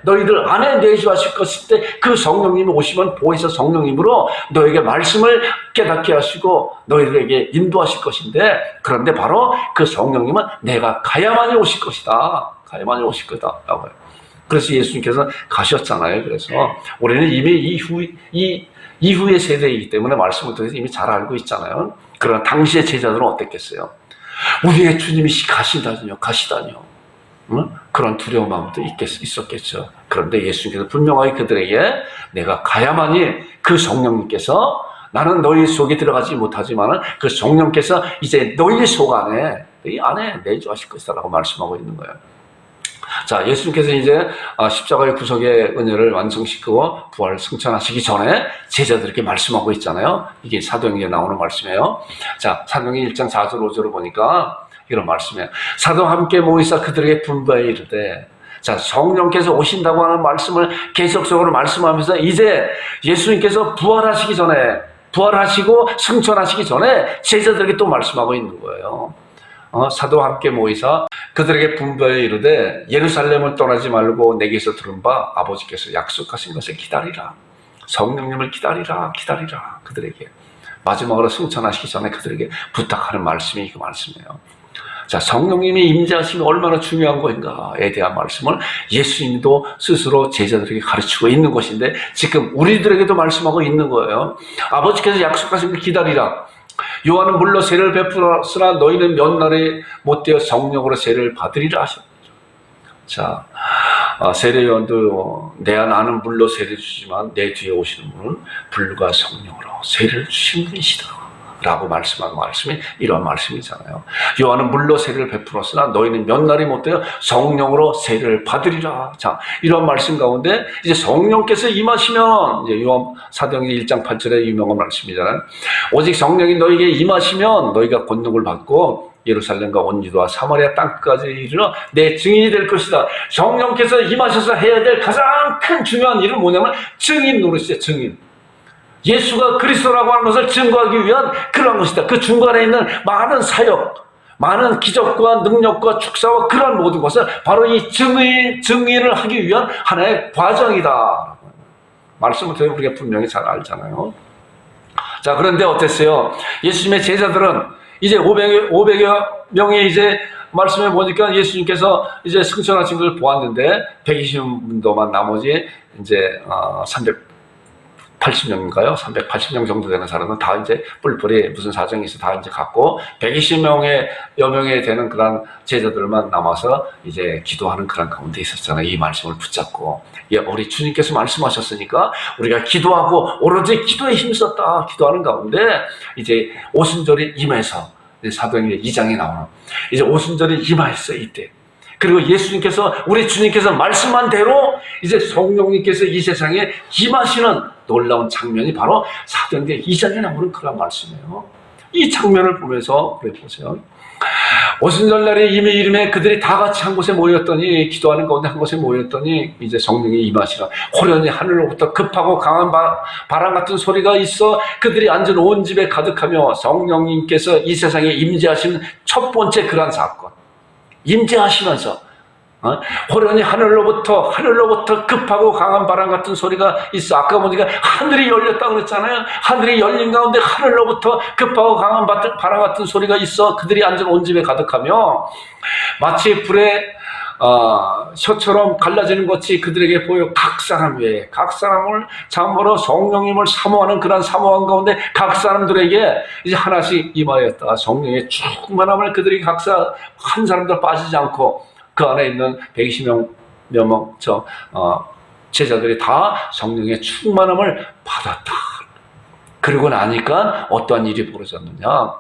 너희들 안에 내주하실 것인데 그 성령님이 오시면 보혜사 성령님으로 너에게 말씀을 깨닫게 하시고 너희들에게 인도하실 것인데 그런데 바로 그 성령님은 내가 가야만이 오실 것이다. 가야만이 오실 거다 라고 해요. 그래서 예수님께서 가셨잖아요. 그래서 우리는 이미 이후의 세대이기 때문에 말씀을 통해서 이미 잘 알고 있잖아요. 그러나 당시의 제자들은 어땠겠어요? 우리의 주님이 가시다니요. 응? 그런 두려운 마음도 있었겠죠. 그런데 예수님께서 분명하게 그들에게 내가 가야만이 그 성령님께서 나는 너희 속에 들어가지 못하지만 그 성령께서 이제 너희 속 안에 내주하실 것이다 라고 말씀하고 있는 거예요. 자, 예수님께서 이제 십자가의 구속의 은혜를 완성시키고 부활 승천하시기 전에 제자들에게 말씀하고 있잖아요. 이게 사도행전에 나오는 말씀이에요. 자, 사도행전 1장 4절 5절을 보니까 이런 말씀이에요. 사도와 함께 모이사 그들에게 분부하여 이르되, 자, 성령께서 오신다고 하는 말씀을 계속적으로 말씀하면서 이제 예수님께서 부활하시고 승천하시기 전에 제자들에게 또 말씀하고 있는 거예요. 사도와 함께 모이사 그들에게 분부하여 이르되 예루살렘을 떠나지 말고 내게서 들은 바 아버지께서 약속하신 것을 기다리라. 성령님을 기다리라. 그들에게 마지막으로 승천하시기 전에 그들에게 부탁하는 말씀이 그 말씀이에요. 자, 성령님이 임재하심이 얼마나 중요한 것인가에 대한 말씀을 예수님도 스스로 제자들에게 가르치고 있는 것인데 지금 우리들에게도 말씀하고 있는 거예요. 아버지께서 약속하신 걸 기다리라. 요한은 물로 세례를 베풀었으나 너희는 몇 날에 못되어 성령으로 세례를 받으리라 하셨죠. 자, 세례 요한도 나는 물로 세례 주지만 내 뒤에 오시는 분은 불과 성령으로 세례를 주신 분이시다 라고 말씀한 말씀이 이런 말씀이잖아요. 요한은 물로 세례를 베풀었으나 너희는 몇 날이 못되어 성령으로 세례를 받으리라. 자, 이런 말씀 가운데 이제 성령께서 임하시면 이제 요한 사도행전 1장 8절의 유명한 말씀이잖아요. 오직 성령이 너희에게 임하시면 너희가 권능을 받고 예루살렘과 온 유다와 사마리아 땅까지 이르러 내 증인이 될 것이다. 성령께서 임하셔서 해야 될 가장 큰 중요한 일은 뭐냐면 증인 노릇이죠. 증인. 예수가 그리스도라고 하는 것을 증거하기 위한 그런 것이다. 그 중간에 있는 많은 사역, 많은 기적과 능력과 축사와 그런 모든 것은 바로 이 증인을 하기 위한 하나의 과정이다. 말씀을 통해 우리가 분명히 잘 알잖아요. 자, 그런데 어땠어요? 예수님의 제자들은 이제 500여 명이 이제 말씀해 보니까 예수님께서 이제 승천하신 걸 보았는데 120명만 나머지 이제 380명인가요? 380명 정도 되는 사람은 다 이제 뿔뿔이 무슨 사정이 있어 다 이제 갔고 120여 명에 되는 그런 제자들만 남아서 이제 기도하는 그런 가운데 있었잖아요. 이 말씀을 붙잡고 우리 주님께서 말씀하셨으니까 우리가 기도하고 오로지 기도에 힘썼다 기도하는 가운데 이제 오순절이 임해서 사도행전 2장에 나오는 이제 오순절이 임하였어요. 이때 그리고 우리 주님께서 말씀한 대로 이제 성령님께서 이 세상에 임하시는 놀라운 장면이 바로 사도행전 2장에 나오는 그런 말씀이에요. 이 장면을 보면서 그래 보세요. 오순절날에 이미 이름에 그들이 다 같이 한 곳에 모였더니 기도하는 가운데 한 곳에 모였더니 이제 성령이 임하시라. 호련히 하늘로부터 급하고 강한 바람 같은 소리가 있어 그들이 앉은 온 집에 가득하며 성령님께서 이 세상에 임재하시는 첫 번째 그러한 사건. 임재하시면서 호련히 하늘로부터 급하고 강한 바람 같은 소리가 있어. 아까 보니까 하늘이 열렸다고 그랬잖아요. 하늘이 열린 가운데 하늘로부터 급하고 강한 바람 같은 소리가 있어 그들이 앉은 온 집에 가득하며 마치 불에 혀처럼 갈라지는 것이 그들에게 보여 각 사람을 참으로 성령님을 사모하는 그런 사모한 가운데 각 사람들에게 이제 하나씩 임하였다. 성령의 충만함을 그들이 각자 한 사람도 빠지지 않고 그 안에 있는 120명 제자들이 다 성령의 충만함을 받았다. 그러고 나니까 어떠한 일이 벌어졌느냐?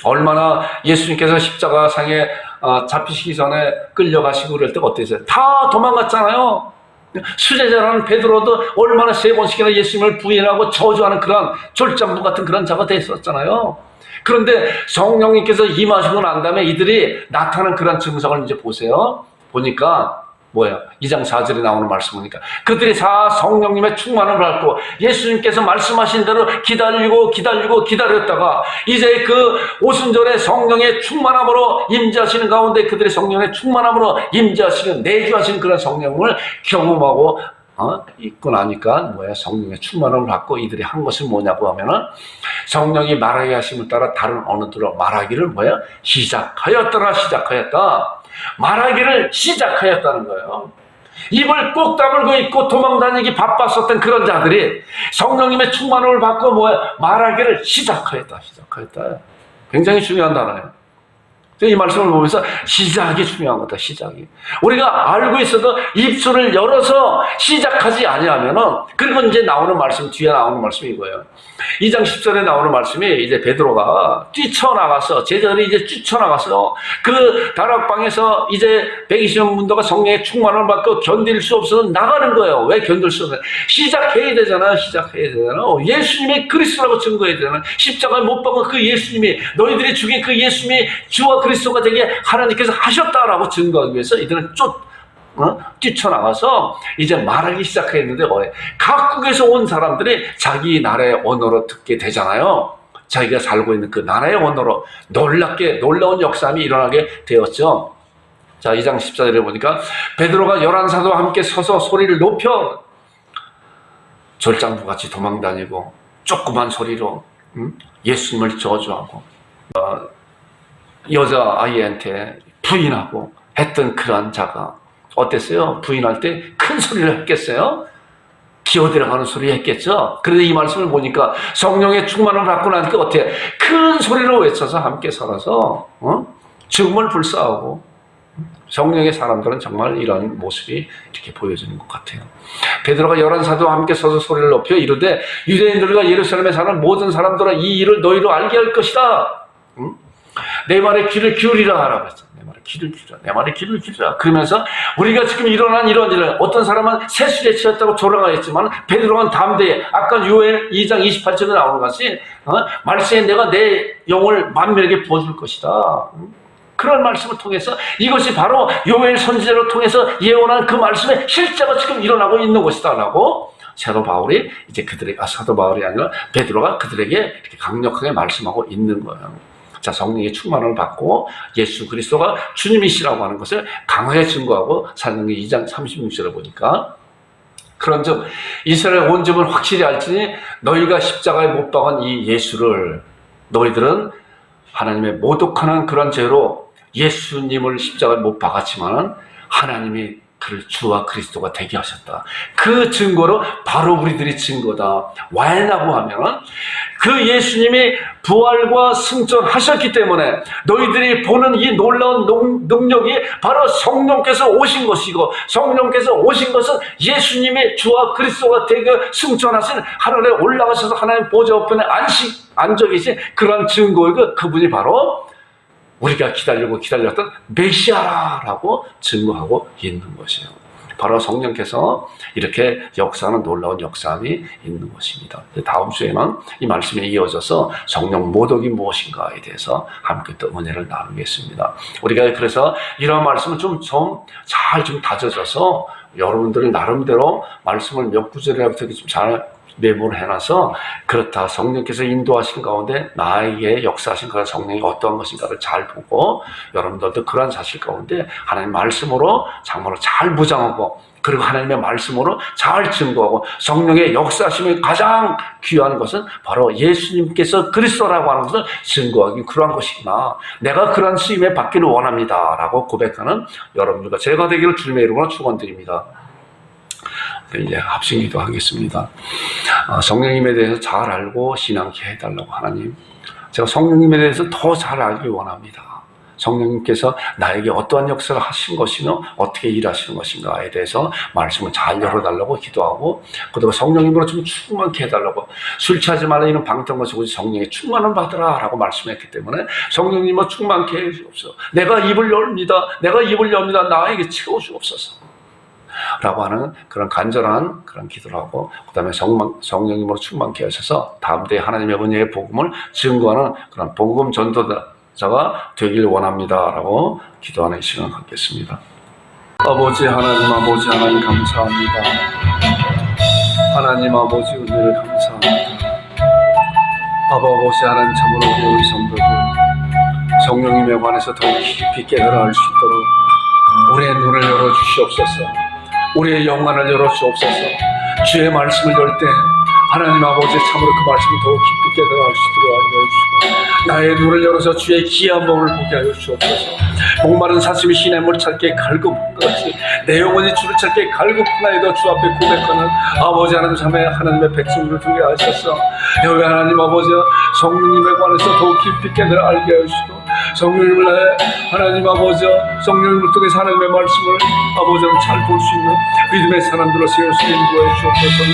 얼마나 예수님께서 십자가상에 잡히시기 전에 끌려가시고 그럴 때 어땠어요? 다 도망갔잖아요. 수제자라는 베드로도 얼마나 3번씩이나 예수님을 부인하고 저주하는 그런 졸장부 같은 그런 자가 됐었잖아요. 그런데 성령님께서 임하시고 난 다음에 이들이 나타나는 그런 증상을 이제 보세요. 보니까 뭐야? 2장 4절에 나오는 말씀 보니까 그들이 다 성령님의 충만을 받고 예수님께서 말씀하신 대로 기다렸다가 이제 그 오순절에 성령의 충만함으로 임재하시는 가운데 그들의 성령의 충만함으로 임재하시는 내주하시는 그런 성령을 경험하고 있고 나니까 뭐야? 성령의 충만함을 받고 이들이 한 것은 뭐냐고 하면은 성령이 말하게 하심을 따라 다른 언어들로 말하기를 뭐야? 시작하였다. 말하기를 시작하였다는 거예요. 입을 꼭 다물고 있고 도망다니기 바빴었던 그런 자들이 성령님의 충만함을 받고 뭐야? 말하기를 시작하였다. 굉장히 중요한 단어예요. 이 말씀을 보면서 시작이 중요한 거다. 시작이. 우리가 알고 있어도 입술을 열어서 시작하지 아니하면은 그리고 이제 나오는 말씀 뒤에 나오는 말씀이 이거예요. 2장 10절에 나오는 말씀이 이제 베드로가 뛰쳐나가서 제자들이 이제 뛰쳐나가서 그 다락방에서 이제 120명 문도가 성령의 충만을 받고 견딜 수 없어서 나가는 거예요. 왜 견딜 수 없어요? 시작해야 되잖아요. 예수님의 그리스도라고 증거해야 되잖아요. 십자가에 못 박은 그 예수님이 너희들이 죽인 그 예수님이 주와 그리스도가 되게 하나님께서 하셨다라고 증거하기 위해서 이들은 뛰쳐나가서 이제 말하기 시작했는데 각국에서 온 사람들이 자기 나라의 언어로 듣게 되잖아요. 자기가 살고 있는 그 나라의 언어로 놀라운 역사함이 일어나게 되었죠. 자, 2장 14절에 보니까 베드로가 11사도와 함께 서서 소리를 높여 졸장부같이 도망다니고 조그만 소리로 예수님을 저주하고 여자아이한테 부인하고 했던 그러한 자가 어땠어요? 부인할 때 큰 소리를 했겠어요? 기어들어가는 소리 했겠죠? 그런데 이 말씀을 보니까 성령의 충만을 받고 나니까 어때요? 큰 소리로 외쳐서 함께 서서 죽음을 불사하고 성령의 사람들은 정말 이런 모습이 이렇게 보여지는 것 같아요. 베드로가 11사도와 함께 서서 소리를 높여 이르되 유대인들과 예루살렘에 사는 모든 사람들아 이 일을 너희로 알게 할 것이다. 내 말에 귀를 기울이라 하라고 했어. 내 말에 귀를 기울이라. 그러면서 우리가 지금 일어난 이런 일을 어떤 사람은 세술에 취했다고 조롱하였지만 베드로는 담대해. 아까 요엘 2장 28절에 나오는 것이 말씀에 내가 내 영을 만민에게 부어줄 것이다. 그런 말씀을 통해서 이것이 바로 요엘 선지자를 통해서 예언한 그 말씀의 실제가 지금 일어나고 있는 것이다 라고 사도 바울이 아니라 베드로가 그들에게 이렇게 강력하게 말씀하고 있는 거예요. 자, 성령의 충만을 받고 예수 그리스도가 주님이시라고 하는 것을 강하게 증거하고 사도행전 2장 36절에 보니까 그런즉 이스라엘 온 집은 확실히 알지니 너희가 십자가에 못 박은 이 예수를 너희들은 하나님의 모독하는 그런 죄로 예수님을 십자가에 못 박았지만 하나님이 그를 주와 그리스도가 되게 하셨다. 그 증거로 바로 우리들이 증거다. 왜냐고 하면 그 예수님이 부활과 승천하셨기 때문에 너희들이 보는 이 놀라운 능력이 바로 성령께서 오신 것이고 성령께서 오신 것은 예수님이 주와 그리스도가 되게 승천하신 하늘에 올라가셔서 하나님 보좌 우편에 앉아 계신 그런 증거이고 그분이 바로 우리가 기다렸던 메시아라고 증거하고 있는 것이에요. 바로 성령께서 이렇게 역사하는 놀라운 역사함이 있는 것입니다. 다음 주에는 이 말씀에 이어져서 성령 모독이 무엇인가에 대해서 함께 또 은혜를 나누겠습니다. 우리가 그래서 이런 말씀은 잘 다져져서 여러분들이 나름대로 말씀을 몇 구절이라부터 좀 잘 메모를 해놔서 그렇다 성령께서 인도하신 가운데 나에게 역사하신 그런 성령이 어떠한 것인가를 잘 보고 여러분들도 그러한 사실 가운데 하나님의 말씀으로 정말로 잘 무장하고 그리고 하나님의 말씀으로 잘 증거하고 성령의 역사하심이 가장 귀한 것은 바로 예수님께서 그리스도라고 하는 것을 증거하기 그러한 것이구나. 내가 그러한 쓰임에 받기를 원합니다 라고 고백하는 여러분들과 제가 되기를 주님의 이름으로 축원드립니다. 이제 합심기도 하겠습니다. 성령님에 대해서 잘 알고 신앙케 해달라고 하나님, 제가 성령님에 대해서 더 잘 알기 원합니다. 성령님께서 나에게 어떠한 역사를 하신 것이며 어떻게 일하시는 것인가에 대해서 말씀을 잘 열어달라고 기도하고, 그다음에 성령님으로 좀 충만케 해달라고, 술 취하지 말라 이런 방탕것이 오직 성령의 충만을 받으라 라고 말씀했기 때문에 성령님을 충만케 해주옵소서. 내가 입을 엽니다. 나에게 채워주옵소서 라고 하는 그런 간절한 그런 기도를 하고, 그 다음에 성령님으로 충만케 하셔서 다음대에 하나님의 은혜의 복음을 증거하는 그런 복음 전도자가 되길 원합니다 라고 기도하는 시간을 갖겠습니다. 아버지 하나님, 아버지 하나님 감사합니다. 하나님 아버지 은혜를 감사합니다. 아버지 하나님, 참으로 우리 성도들 성령님에 관해서 더욱 깊이 깨달아 알 수 있도록 우리의 눈을 열어주시옵소서. 우리의 영안을 열어주옵소서. 주의 말씀을 열 때 하나님 아버지, 참으로 그 말씀을 더욱 깊이 깨달아 알 수 있도록 알려주시고, 나의 눈을 열어서 주의 귀한 몸을 보게 하여 주옵소서. 목마른 사슴이 시냇물 찾기에 갈급한 것 같이 내 영혼이 주를 찾기에 갈급하나이다 주 앞에 고백하는 아버지 하나님, 참에 하나님의 백성들을 두게 하셔서 여기 하나님 아버지 성령님에 관해서 더욱 깊이 깨달아 알게 하시고, 성령님을 하나님 아버지 성령님을 통해서 하나님의 말씀을 아버지는 잘 볼 수 있는 믿음의 사람들로 세울 수 있는 인도해 주옵소서.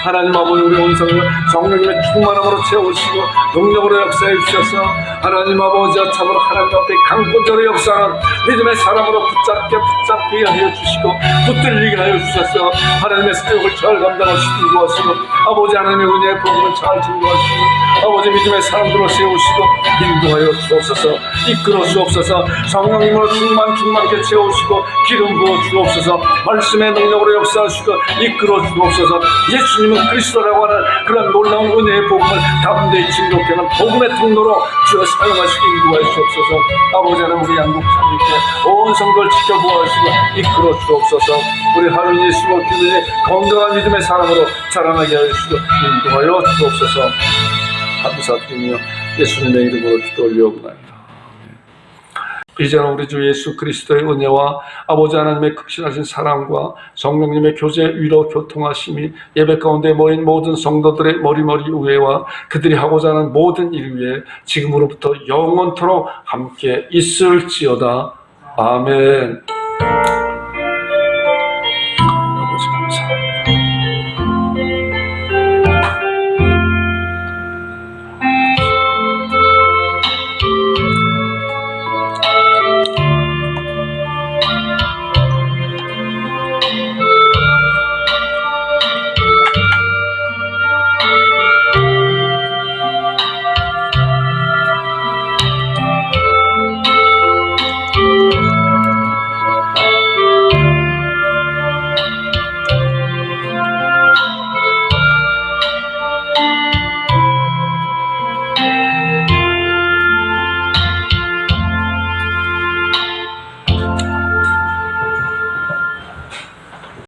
하나님 아버지, 우리 온 성을 성령님의 충만함으로 채우시고 능력으로 역사해 주셔서 하나님 아버지 참으로 하나님 앞에 강권적으로 역사하는 믿음의 사람으로 붙잡게 하여 주시고 붙들리게 하여 주셔서 하나님의 사역을 잘 감당할 수 있는 것으로 아버지 하나님의 은혜의 복음을 잘 증거하시고 아버지 믿음의 사람들로 세우시고 인도하여 주옵소서. 이끌어 주옵소서. 성령님으로 충만케 채우시고 기름 부어 주옵소서. 말씀의 능력으로 역사하시고 이끌어 주옵소서. 예수님은 그리스도라고 하는 그런 놀라운 은혜의 복음을 담대히 증거하는 복음의 통로로 주여 사용하시기 인도하여 주옵소서. 아버지 하나님, 우리 양국자님께 온 성도를 지켜보아주시고 이끌어 주옵소서. 우리 하나님 예수로 기도해 건강한 믿음의 사람으로 자라나게 하여 주시고 인도하여 주옵소서. 감사드리며 예수님의 이름으로 기도 올려옵나이다. 이제는 우리 주 예수 그리스도의 은혜와 아버지 하나님의 극신하신 사랑과 성령님의 교제, 위로, 교통하심이 예배 가운데 모인 모든 성도들의 머리머리 위에와 그들이 하고자 하는 모든 일 위에 지금으로부터 영원토록 함께 있을지어다. 아멘.